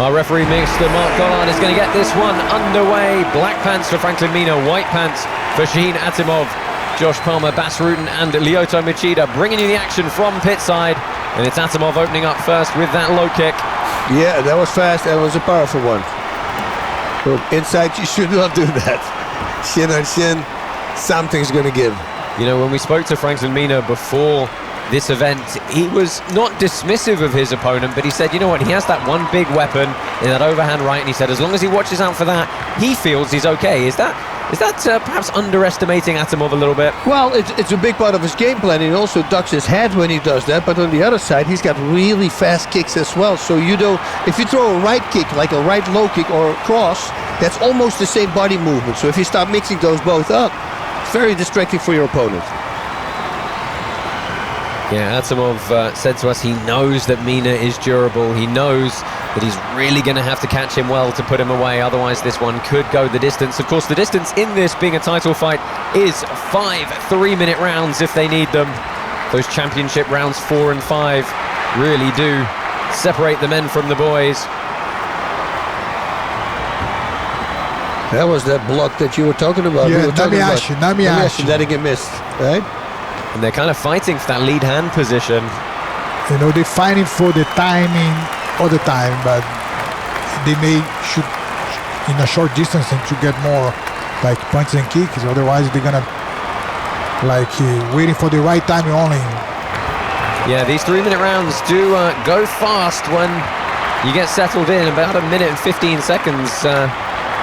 Our referee, Mr. Mark Gollard, is going to get this one underway. Black pants for Franklin Mina, white pants for Shahin Atamov. Josh Palmer, Bas Rutten and Lyoto Machida bringing you the action from pit side. And it's Atamov opening up first with that low kick. Yeah, that was fast. That was a powerful one. But inside, you should not do that. Shin on shin, something's going to give. You know, when we spoke to Franklin Mina before this event, he was not dismissive of his opponent, but he said, you know what, he has that one big weapon in that overhand right, and he said as long as he watches out for that, he feels he's okay. Is that perhaps underestimating Atamov a little bit? Well, it's a big part of his game plan. He also ducks his head when he does that, but on the other side, he's got really fast kicks as well. So you know, if you throw a right kick, like a right low kick or a cross, that's almost the same body movement. So if you start mixing those both up, it's very distracting for your opponent. Yeah, Atamov said to us he knows that Mina is durable. He knows that he's really going to have to catch him well to put him away. Otherwise, this one could go the distance. Of course, the distance in this being a title fight is 5 3-minute rounds if they need them. Those championship rounds 4 and 5 really do separate the men from the boys. That was that block that you were talking about. Yeah, Namiyashi. Letting it miss, right? And they're kind of fighting for that lead hand position. You know, they're fighting for the timing all the time, but they may shoot in a short distance and to get more like punches and kicks. Otherwise, they're gonna like waiting for the right timing only. Yeah, these 3-minute rounds do go fast when you get settled in. About 1 minute and 15 seconds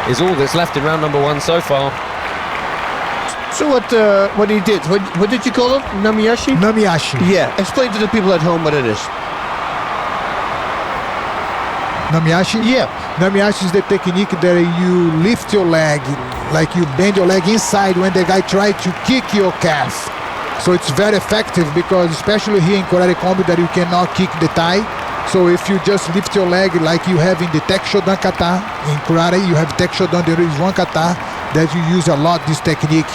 is all that's left in round number 1 so far. So what he did, what did you call it? Namiyashi? Namiyashi. Yeah, explain to the people at home what it is. Namiashi? Yeah. Namiashi is the technique that you lift your leg, like you bend your leg inside when the guy tries to kick your calf. So it's very effective because especially here in Karate Combat that you cannot kick the thigh. So if you just lift your leg like you have in the Tek Shodan kata, in karate you have Tek Shodan, there is one kata that you use a lot this technique.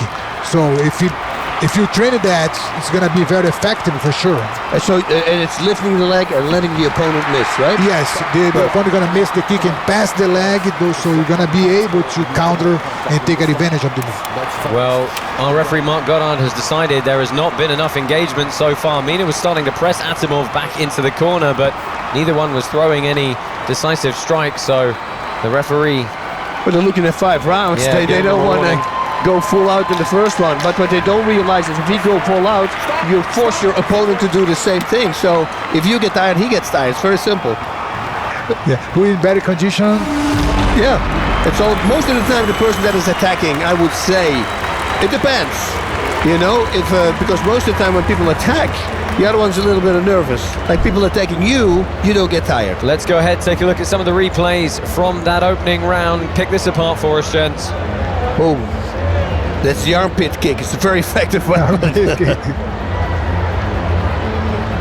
So if you train that, it's gonna be very effective for sure. And it's lifting the leg and letting the opponent miss, right? Yes, the opponent gonna miss the kick and pass the leg, so you're gonna be able to counter and take advantage of the move. Well, our referee Mark Goddard has decided there has not been enough engagement so far. Mina was starting to press Atamov back into the corner, but neither one was throwing any decisive strikes, so the referee... But they're looking at 5 rounds. Yeah, they don't want to go full out in the first one. But what they don't realize is if you go full out, you force your opponent to do the same thing. So if you get tired, he gets tired. It's very simple. Yeah, who in better condition? Yeah. And so most of the time, the person that is attacking, I would say, it depends. You know, if because most of the time when people attack, the other one's a little bit nervous. Like people attacking you, you don't get tired. Let's go ahead, take a look at some of the replays from that opening round. Pick this apart for us, gents. Boom. That's the armpit kick. It's a very effective weapon.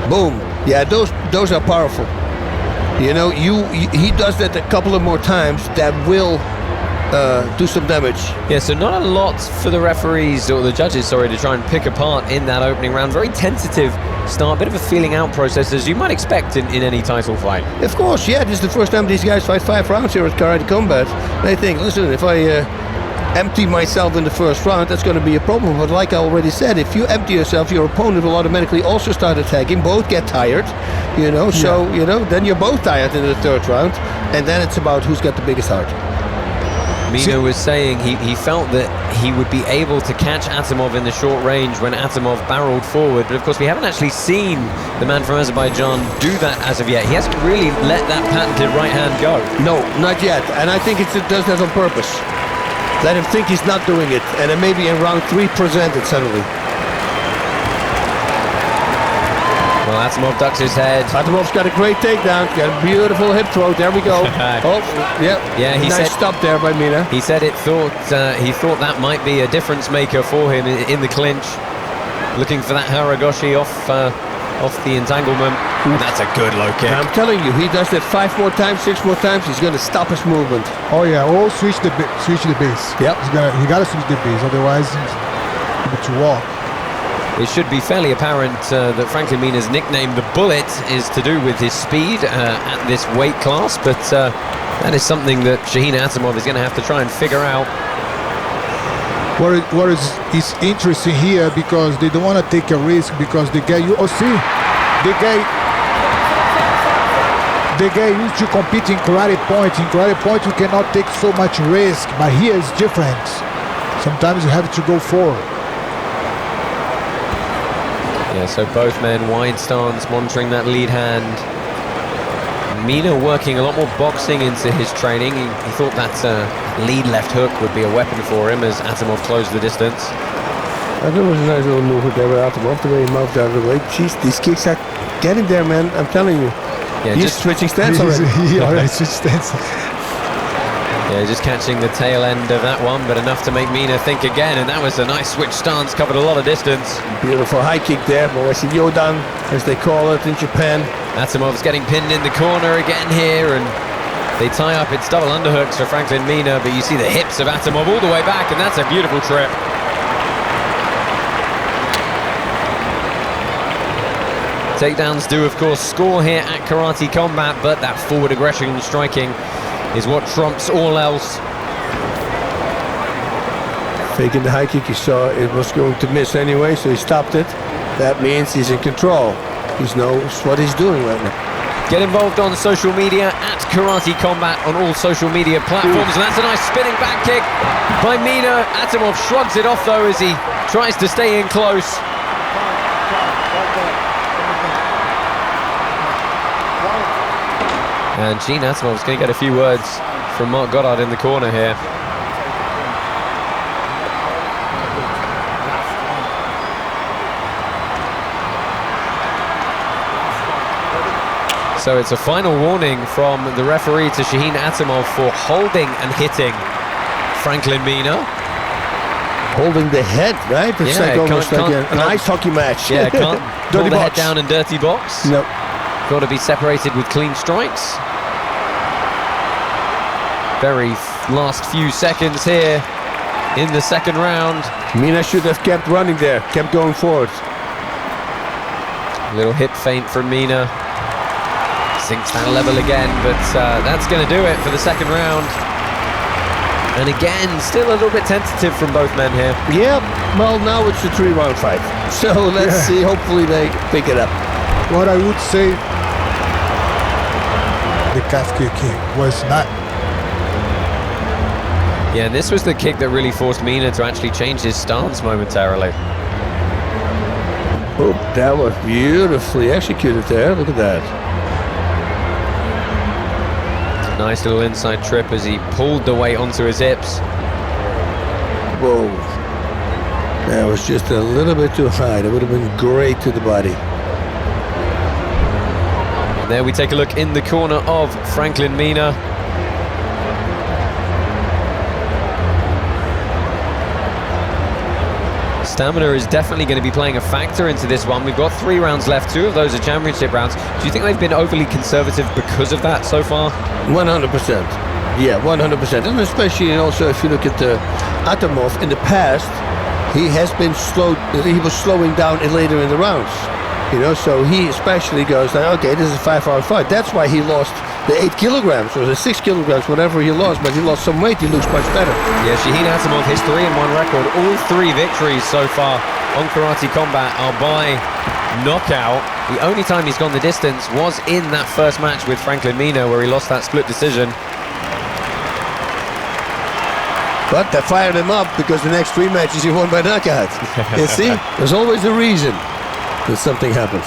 Boom. Yeah, those are powerful. You know, he does that a couple of more times. That will do some damage. Yeah, so not a lot for the referees, or the judges, sorry, to try and pick apart in that opening round. Very tentative start, bit of a feeling out process, as you might expect in any title fight. Of course, yeah, this is the first time these guys fight 5 rounds here at Karate Combat. They think, listen, if I empty myself in the first round, that's going to be a problem. But like I already said, if you empty yourself, your opponent will automatically also start attacking. Both get tired, you know, so, you know, then you're both tired in the 3rd round. And then it's about who's got the biggest heart. Mina was saying he felt that he would be able to catch Atamov in the short range when Atamov barreled forward, but of course we haven't actually seen the man from Azerbaijan do that as of yet. He hasn't really let that patented right hand go. No, not yet, and I think it does that on purpose. Let him think he's not doing it, and then maybe in round 3 present it suddenly. Well, Atamov ducks his head. Atamov's got a great takedown, got a beautiful hip throw. There we go. Oh, yeah. Yeah, he nice said, stop there by Mina. He said he thought that might be a difference maker for him in the clinch. Looking for that Haragoshi off the entanglement. And that's a good low kick. I'm telling you, he does that 5 more times, 6 more times, he's going to stop his movement. Oh yeah, or switch the base. Yep. He gotta switch the base, otherwise he's able to walk. It should be fairly apparent that Franklin Mina's nickname, the Bullet, is to do with his speed at this weight class, but that is something that Shahin Atamov is going to have to try and figure out. What is interesting here, because they don't want to take a risk, because the guy the guy used to compete in karate point. In karate point you cannot take so much risk, but here it's different. Sometimes you have to go forward. Yeah, so both men wide stance, monitoring that lead hand. Mina working a lot more boxing into his training. He thought that lead left hook would be a weapon for him as Atamov closed the distance. I thought it was a nice little move there with Atamov, the way he moved out of the way. Jeez, these kicks are getting there, man. I'm telling you. Yeah, he's switching stance already. He already switched stance. Yeah, just catching the tail end of that one, but enough to make Mina think again, and that was a nice switch stance, covered a lot of distance. Beautiful high kick there, Moesi Yodan, as they call it in Japan. Atamov's getting pinned in the corner again here, and they tie up. It's double underhooks for Franklin Mina, but you see the hips of Atamov all the way back, and that's a beautiful trip. Takedowns do, of course, score here at Karate Combat, but that forward aggression and striking is what trumps all else. Faking the high kick, he saw it was going to miss anyway, so he stopped it. That means he's in control. He knows what he's doing right now. Get involved on social media at Karate Combat on all social media platforms. And that's a nice spinning back kick by Mina. Atamov shrugs it off though as he tries to stay in close. And Gene Atamov's going to get a few words from Mark Goddard in the corner here. So it's a final warning from the referee to Shahin Atomob for holding and hitting Franklin Mina. Holding the head, right? It's like almost like an ice hockey match. Yeah, can't pull Dirty the head box. down in dirty box. No. Got to be separated with clean strikes. Very last few seconds here in the second round. Mina should have kept running there, kept going forward. A little hip feint from Mina. Sinks that level again, but that's going to do it for the second round. And again, still a little bit tentative from both men here. Yeah, well, now it's a 3-round fight. So let's see, hopefully they pick it up. What I would say, the calf kick was not. Yeah, this was the kick that really forced Mina to actually change his stance momentarily. Oh, that was beautifully executed there. Look at that. Nice little inside trip as he pulled the weight onto his hips. Whoa. That was just a little bit too high. That would have been great to the body. And there we take a look in the corner of Franklin Mina. Stamina is definitely going to be playing a factor into this one. We've got 3 rounds left. 2 of those are championship rounds. Do you think they've been overly conservative because of that so far? 100%. Yeah, 100%. And especially also if you look at Atamov in the past, he was slowing down later in the rounds. You know, so he especially goes like, okay, this is a 5-round fight. That's why he lost the 8 kilograms or the 6 kilograms, whatever he lost, but he lost some weight. He looks much better. Yeah, Shahin Atamov, his 3-1 record. All 3 victories so far on Karate Combat are by knockout. The only time he's gone the distance was in that first match with Franklin Mina, where he lost that split decision. But they fired him up because the next 3 matches he won by knockout. You see, there's always a reason that something happens.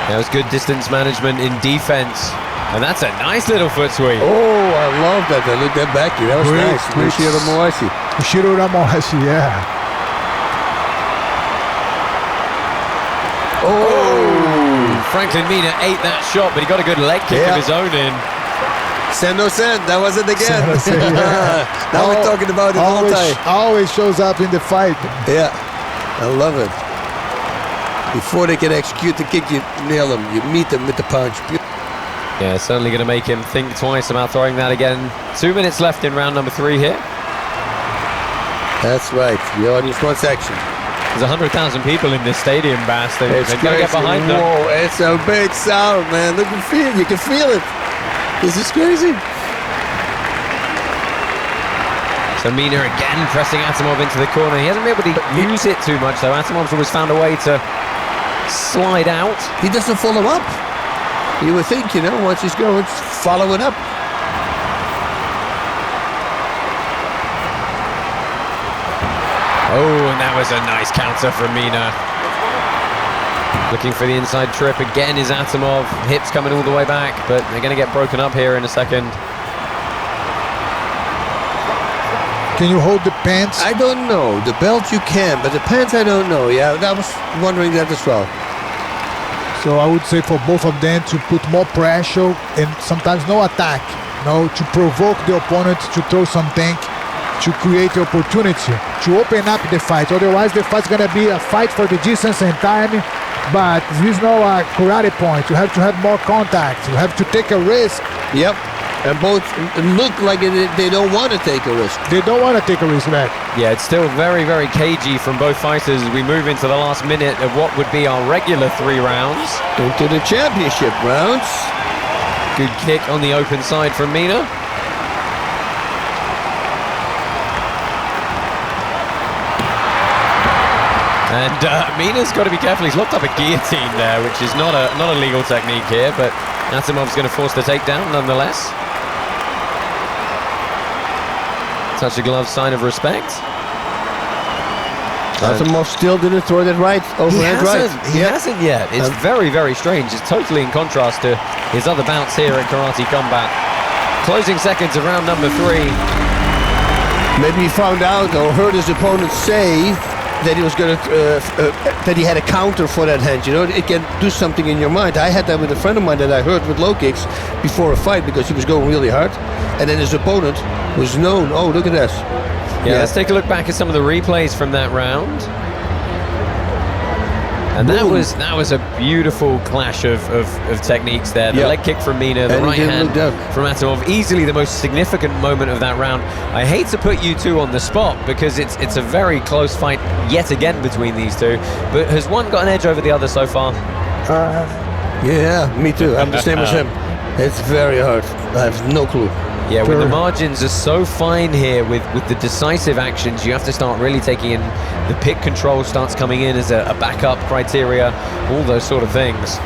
That was good distance management in defense. And that's a nice little foot sweep. Oh, I love that. I looked at back. That was nice. Ushiro Moashi, yeah. Oh! Franklin Mina ate that shot, but he got a good leg kick of his own in. Sen, that was it again. Now we're talking about it all the time. Always shows up in the fight. Yeah, I love it. Before they can execute the kick, you nail them. You meet them with the punch. Yeah, certainly going to make him think twice about throwing that again. 2 minutes left in round number 3 here. That's right. The audience wants action. There's 100,000 people in this stadium, Bass. They've got to get behind them. Whoa, it's a big sound, man. Look and feel. You can feel it. This is crazy. So Mina again pressing Atamov into the corner. He hasn't been able to use it too much, though. Atamov's always found a way to slide out. He doesn't follow up. You would think, you know, once he's going, follow it up. Oh, and that was a nice counter from Mina. Looking for the inside trip again is Atamov. Hips coming all the way back, but they're going to get broken up here in a second. Can you hold the pants? I don't know. The belt you can, but the pants I don't know. Yeah, I was wondering that as well. So I would say for both of them to put more pressure and sometimes no attack. No, to provoke the opponent to throw something, to create the opportunity, to open up the fight. Otherwise, the fight's going to be a fight for the distance and time. But there is no karate point. You have to have more contact. You have to take a risk. Yep. And both look like they don't want to take a risk. They don't want to take a risk, man. Yeah, it's still very, very cagey from both fighters as we move into the last minute of what would be our regular 3 rounds. Into the championship rounds. Good kick on the open side from Mina. And Mina's got to be careful. He's locked up a guillotine there, which is not a legal technique here, but Atamov's going to force the takedown nonetheless. Touch of glove, sign of respect. Atamov still didn't throw that right overhand right. He hasn't yet. It's very, very strange. It's totally in contrast to his other bouts here at Karate Combat. Closing seconds of round number 3. Maybe he found out or heard his opponent say that he was going to, that he had a counter for that hand. You know, it can do something in your mind. I had that with a friend of mine that I hurt with low kicks before a fight because he was going really hard, and then his opponent was known. Oh, look at this. Yeah, let's take a look back at some of the replays from that round. And that was a beautiful clash of techniques there. The leg kick from Mina, the right hand from Atamov, easily the most significant moment of that round. I hate to put you two on the spot because it's a very close fight yet again between these two. But has one got an edge over the other so far? Yeah, me too. I'm the same as him. It's very hard. I have no clue. Yeah, when the margins are so fine here with the decisive actions, you have to start really taking in the pit control starts coming in as a backup criteria, all those sort of things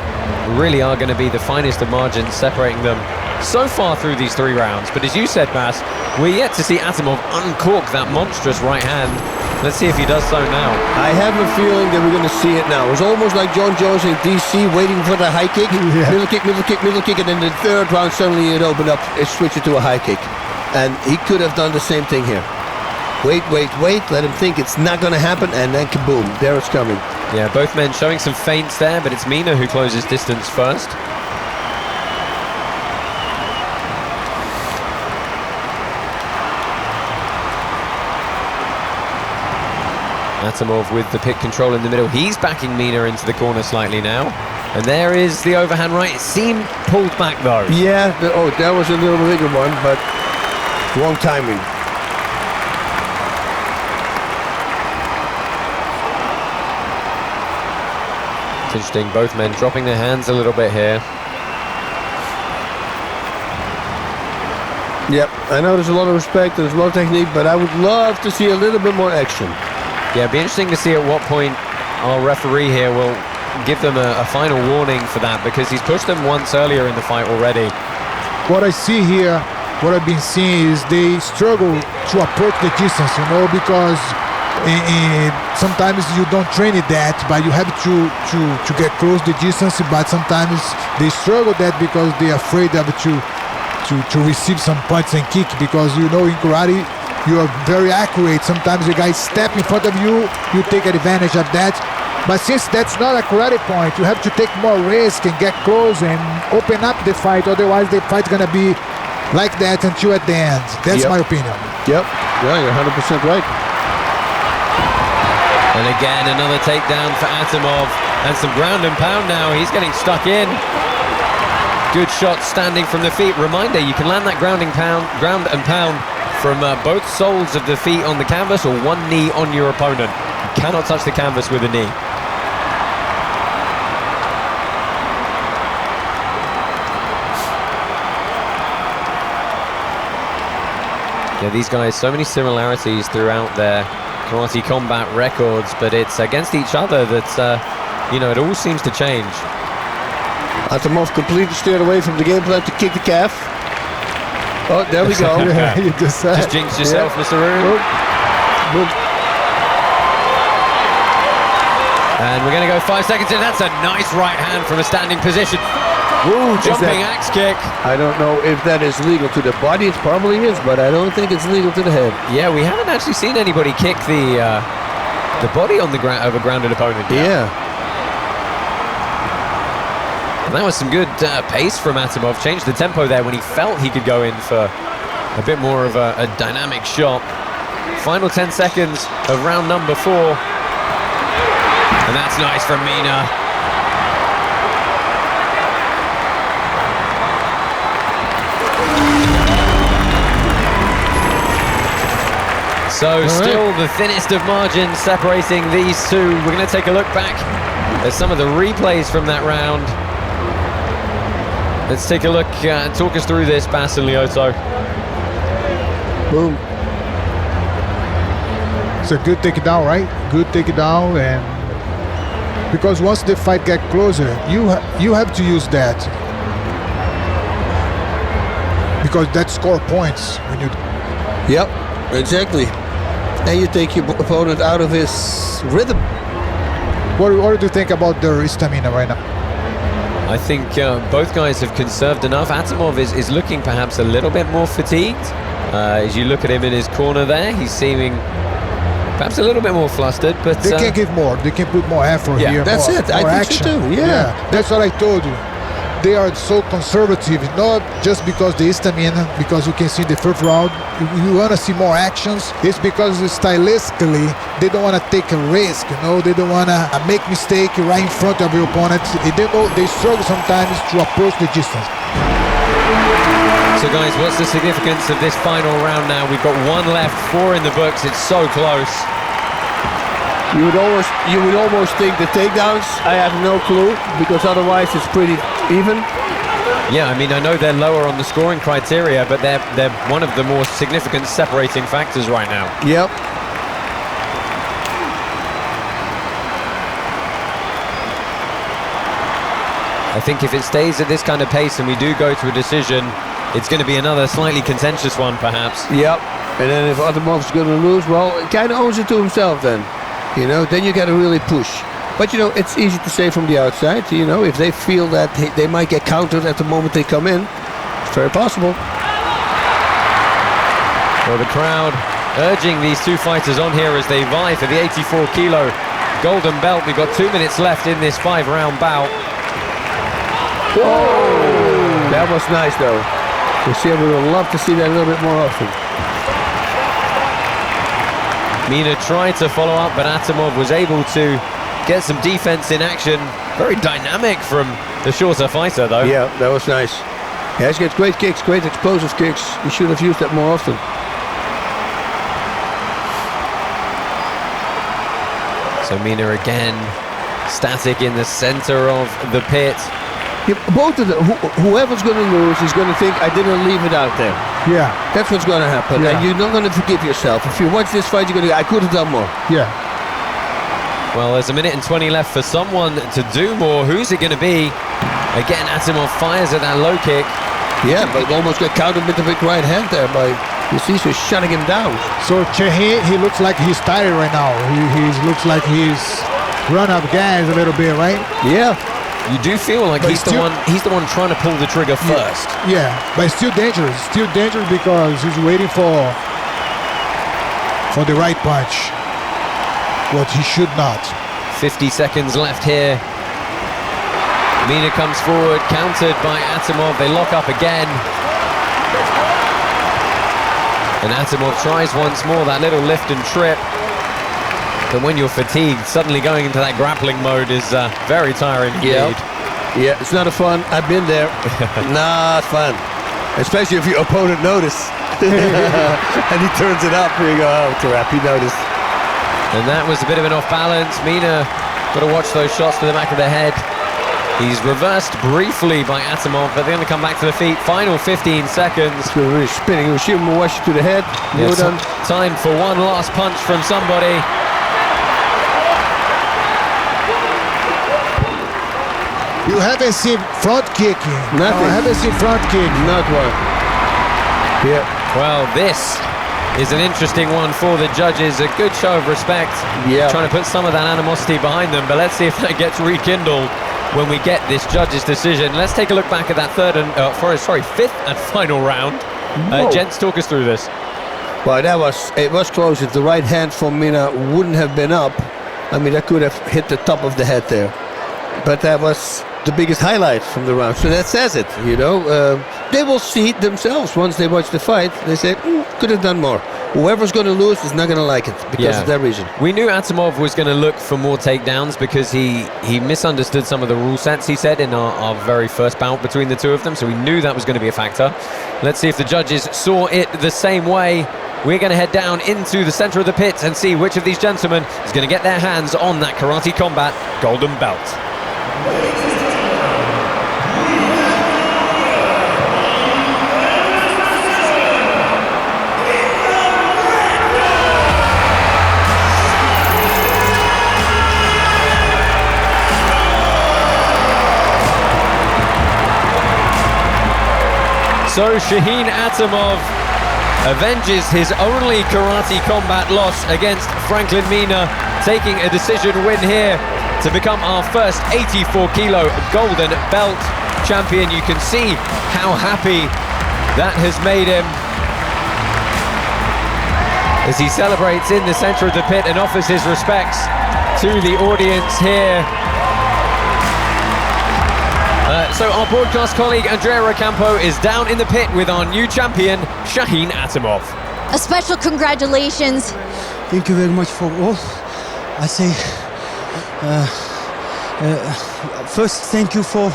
really are going to be the finest of margins separating them so far through these 3 rounds. But as you said, Bas, we're yet to see Atamov uncork that monstrous right hand. Let's see if he does so now. I have a feeling that we're going to see it now. It was almost like John Jones in DC waiting for the high kick. Middle kick, middle kick, middle kick, and then the 3rd round suddenly it opened up, it switched it to a high kick. And he could have done the same thing here. Wait, wait, wait, let him think it's not going to happen, and then kaboom, there it's coming. Yeah, both men showing some feints there, but it's Mina who closes distance first. Atamov with the pit control in the middle. He's backing Mina into the corner slightly now. And there is the overhand right. It seemed pulled back though. Yeah, that was a little bigger one, but wrong timing. It's interesting, both men dropping their hands a little bit here. Yep, I know there's a lot of respect, there's a lot of technique, but I would love to see a little bit more action. Yeah, it'd be interesting to see at what point our referee here will give them a final warning for that, because he's pushed them once earlier in the fight already. What I see here, what I've been seeing is they struggle to approach the distance, you know, because sometimes you don't train it that, but you have to get close the distance, but sometimes they struggle that because they're afraid of to receive some punch and kick, because you know in karate you are very accurate. Sometimes the guy step in front of you, you take advantage of that. But since that's not a karate point, you have to take more risk and get close and open up the fight. Otherwise, the fight's gonna be like that until at the end. That's my opinion. Yep. Yeah, you're 100% right. And again, another takedown for Atamov, and some ground and pound now. He's getting stuck in. Good shot standing from the feet. Reminder, you can land that ground and pound from both soles of the feet on the canvas or one knee on your opponent. You cannot touch the canvas with a knee. Yeah, these guys, so many similarities throughout their Karate Combat records, but it's against each other that, you know, it all seems to change. Atamov completely steered away from the game plan to kick the calf. Oh, there we go. Yeah, you just jinxed yourself, Mr. Roon. And we're going to go 5 seconds in. That's a nice right hand from a standing position. Woo, jumping axe kick. I don't know if that is legal to the body. It probably is, but I don't think it's legal to the head. Yeah, we haven't actually seen anybody kick the body on the ground of a grounded opponent yet. Yeah. And that was some good pace from Atamov. Changed the tempo there when he felt he could go in for a bit more of a dynamic shot. Final 10 seconds of round number 4. And that's nice from Mina. So still the thinnest of margins separating these two. We're going to take a look back at some of the replays from that round. Let's take a look and talk us through this, Bas and Lyoto. Boom. It's a good takedown, right? Good takedown, and because once the fight gets closer, you have to use that, because that score points when you. Yep, exactly. And you take your opponent out of his rhythm. What do you think about their stamina right now? I think both guys have conserved enough. Atamov is looking perhaps a little bit more fatigued. As you look at him in his corner there, he's seeming Perhaps a little bit more flustered, but... They can give more. They can put more effort here. That's more, it. I more think action. so too. Yeah. That's what I told you. They are so conservative, not just because the stamina, because you can see in the first round, you want to see more actions. It's because stylistically, they don't want to take a risk, you know, they don't want to make mistake right in front of your opponent. They struggle sometimes to approach the distance. So guys, what's the significance of this final round now? We've got one left, 4 in the books, it's so close. You would almost think the takedowns, I have no clue, because otherwise it's pretty even. Yeah, I mean, I know they're lower on the scoring criteria, but they're one of the more significant separating factors right now. Yep. I think if it stays at this kind of pace and we do go to a decision, it's going to be another slightly contentious one, perhaps. Yep. And then if Atomob's going to lose, well, it kind of owns it to himself then. You know, then you got to really push. But, you know, it's easy to say from the outside, you know, if they feel that they might get countered at the moment they come in, it's very possible. Well, the crowd urging these two fighters on here as they vie for the 84 kilo golden belt. We've got 2 minutes left in this 5-round bout. Whoa! That was nice, though. We would love to see that a little bit more often. Mina tried to follow up, but Atomob was able to get some defense in action. Very dynamic from the shorter fighter, though. Yeah, that was nice. He has got great kicks, great explosive kicks. He should have used that more often. So Mina again, static in the center of the pit. Yeah, both of them, whoever's going to lose is going to think, I didn't leave it out there. Yeah. That's what's going to happen. Yeah. And you're not going to forgive yourself. If you watch this fight, you're going to go, I could have done more. Yeah. Well, there's 1 minute and 20 left for someone to do more. Who's it going to be? Again, Atamov fires at that low kick. Yeah, but almost got countered with the big right hand there by Yasiso shutting him down. So Shahin, he looks like he's tired right now. He looks like he's run out of gas a little bit, right? Yeah. You do feel like he's the one trying to pull the trigger first. Yeah, but it's still dangerous. Still dangerous because he's waiting for the right punch. What he should not. 50 seconds left here. Mina comes forward, countered by Atamov. They lock up again. And Atamov tries once more, that little lift and trip. But when you're fatigued, suddenly going into that grappling mode is very tiring indeed. Yeah, it's not fun. I've been there. Not fun. Especially if your opponent notices. And he turns it up and you go, oh, crap, he noticed. And that was a bit of an off balance. Mina got to watch those shots to the back of the head. He's reversed briefly by Atamov, but they're going to come back to the feet. Final 15 seconds. It's really spinning. We'll shoot him a wash to the head. Yeah, time for one last punch from somebody. You haven't seen front kicking. Nothing. No, I haven't seen front kick. Not one. Yeah. Well, this is an interesting one for the judges. A good show of respect. Yeah. Trying to put some of that animosity behind them, but let's see if that gets rekindled when we get this judge's decision. Let's take a look back at that fifth and final round. Gents, talk us through this. Well, it was close. If the right hand from Mina wouldn't have been up, I mean, that could have hit the top of the head there. But that was the biggest highlight from the round. So that says it, you know. They will see it themselves once they watch the fight. They say, could have done more. Whoever's going to lose is not going to like it because of that reason. We knew Atamov was going to look for more takedowns because he misunderstood some of the rule sets, he said, in our very first bout between the two of them. So we knew that was going to be a factor. Let's see if the judges saw it the same way. We're going to head down into the center of the pit and see which of these gentlemen is going to get their hands on that Karate Combat golden belt. So Shahin Atamov avenges his only Karate Combat loss against Franklin Mina, taking a decision win here to become our first 84 kilo golden belt champion. You can see how happy that has made him. as he celebrates in the center of the pit and offers his respects to the audience here. So our broadcast colleague Andrea Rocampo is down in the pit with our new champion, Shahin Atamov. A special congratulations. Thank you very much for all. I say, first, thank you for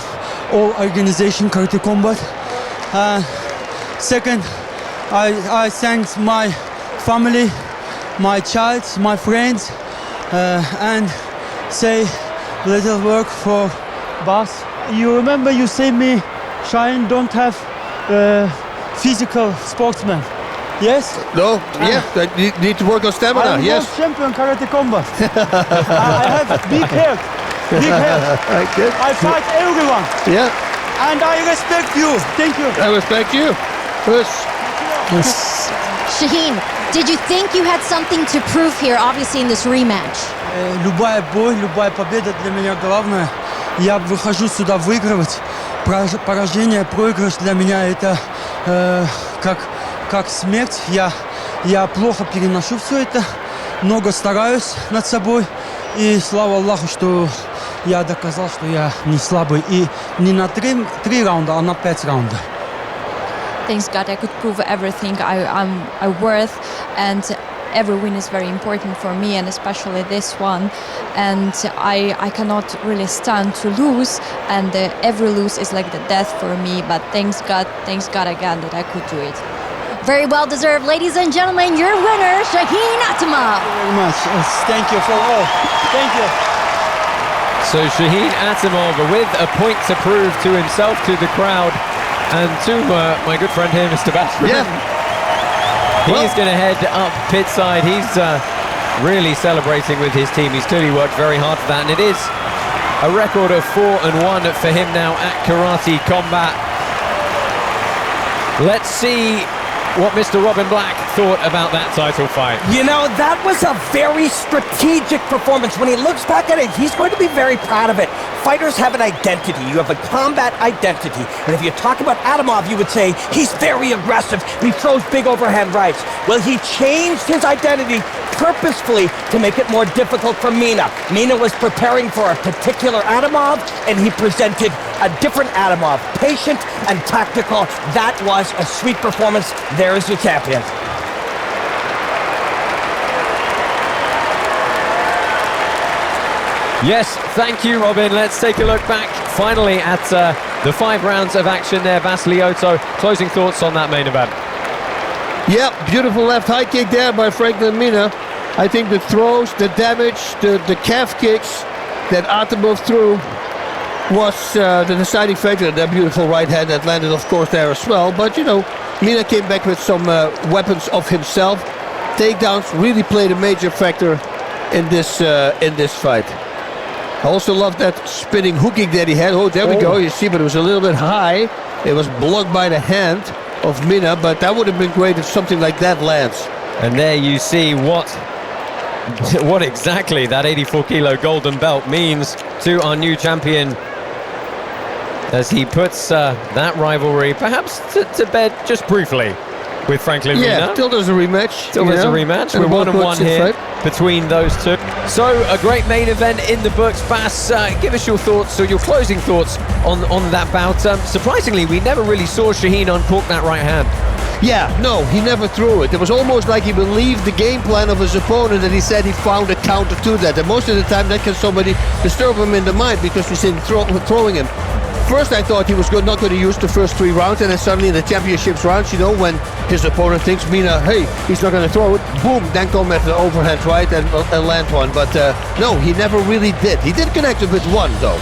all organization, Karate Combat. Second, I thank my family, my child, my friends, and say little work for boss. You remember you say me, Shahin don't have physical sportsman. Yes? No, yeah, you need to work on stamina, I'm yes. world champion Karate Combat. I have big hair. Big hair. Good. I fight everyone. Yeah. And I respect you. Thank you. I respect you. Shahin, did you think you had something to prove here, obviously, in this rematch? Любая бой, любая победа для меня главное. Я выхожу сюда выигрывать. Поражение, проигрыш для меня это как смерть. Я плохо переношу все это. Много стараюсь над собой. И слава Аллаху, что я доказал, что я не слабый. И не на 3 раунда, а на 5 раундов. Thanks God I could prove everything I'm worth, and every win is very important for me, and especially this one. And I cannot really stand to lose, and every lose is like the death for me. But thanks God again that I could do it. Very well deserved, ladies and gentlemen, your winner, Shahin Atamov. Thank you very much. Thank you for all. Thank you. So Shahin Atamov with a point to prove to himself, to the crowd, and to my good friend here, Mr. Bassman. Yeah. He's going to head up pit side. He's really celebrating with his team. He's clearly worked very hard for that, and it is a record of 4-1 for him now at Karate Combat. Let's see what Mr. Robin Black thought about that title fight. You know, that was a very strategic performance. When he looks back at it, he's going to be very proud of it. Fighters have an identity. You have a combat identity. And if you talk about Atamov, you would say he's very aggressive. He throws big overhand rights. Well, he changed his identity purposefully to make it more difficult for Mina. Mina was preparing for a particular Atamov, and he presented a different Atamov, patient and tactical. That was a sweet performance. There is your champion. Yes, thank you, Robin. Let's take a look back finally at the 5 rounds of action there. Basilioto, closing thoughts on that main event. Yeah, beautiful left high kick there by Franklin Mina. I think the throws, the damage, the calf kicks that Atamov threw was the deciding factor. That beautiful right hand that landed, of course, there as well. But, you know, Mina came back with some weapons of himself. Takedowns really played a major factor in this fight. I also love that spinning hook kick that he had. Oh, there we go. You see, but it was a little bit high. It was blocked by the hand of Mina, but that would have been great if something like that lands. And there you see what exactly that 84-kilo golden belt means to our new champion, as he puts that rivalry perhaps to bed just briefly with Franklin Mina. Till there's a rematch. Till there's a rematch. We're 1-1 here between those two. So a great main event in the books. Bass, give us your thoughts, or your closing thoughts on that bout. Surprisingly, we never really saw Shahin uncork that right hand. Yeah, no, he never threw it. It was almost like he believed the game plan of his opponent, and he said he found a counter to that. And most of the time that can somebody disturb him in the mind because he's throwing him. First I thought he was not going to use the first 3 rounds, and then suddenly in the championships rounds, you know, when his opponent thinks Mina, hey, he's not going to throw it, boom, then come at the overhand right and land one. But no, he never really did. He did connect it with one though.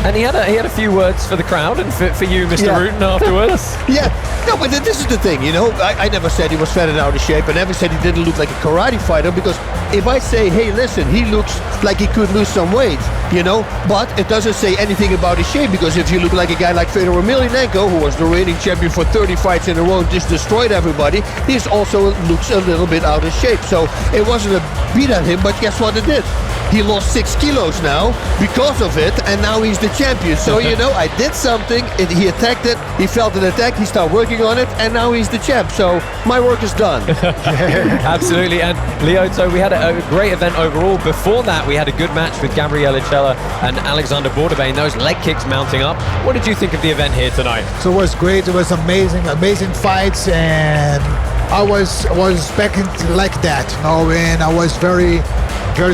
And he had a few words for the crowd and for you, Mr. Rutan, afterwards. Yeah, no, but this is the thing, you know, I never said he was fat and out of shape. I never said he didn't look like a karate fighter, because if I say, hey, listen, he looks like he could lose some weight, you know, but it doesn't say anything about his shape, because if you look like a guy like Fedor Emelianenko, who was the reigning champion for 30 fights in a row and just destroyed everybody, he also looks a little bit out of shape. So it wasn't a beat at him, but guess what it did? he lost 6 kilos now because of it, and now he's the champion. So, you know, I did something, he attacked it, he felt an attack, he started working on it, and now he's the champ. So my work is done. Absolutely. And Lyoto, we had a great event overall. Before that, we had a good match with Gabriele Shara and Alexandre Bouderbane, those leg kicks mounting up. What did you think of the event here tonight? So it was great. It was amazing fights, and I was expecting like that, you know, and I was very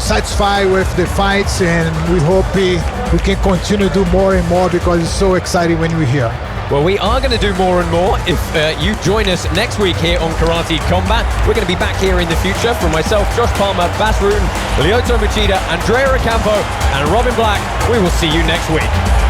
satisfied with the fights, and we hope we can continue to do more and more because it's so exciting when we're here. Well, we are going to do more and more if you join us next week here on Karate Combat. We're going to be back here in the future. From myself, Josh Palmer, Bas Rutten, Lyoto Machida, Andrea Ocampo, and Robin Black, we will see you next week.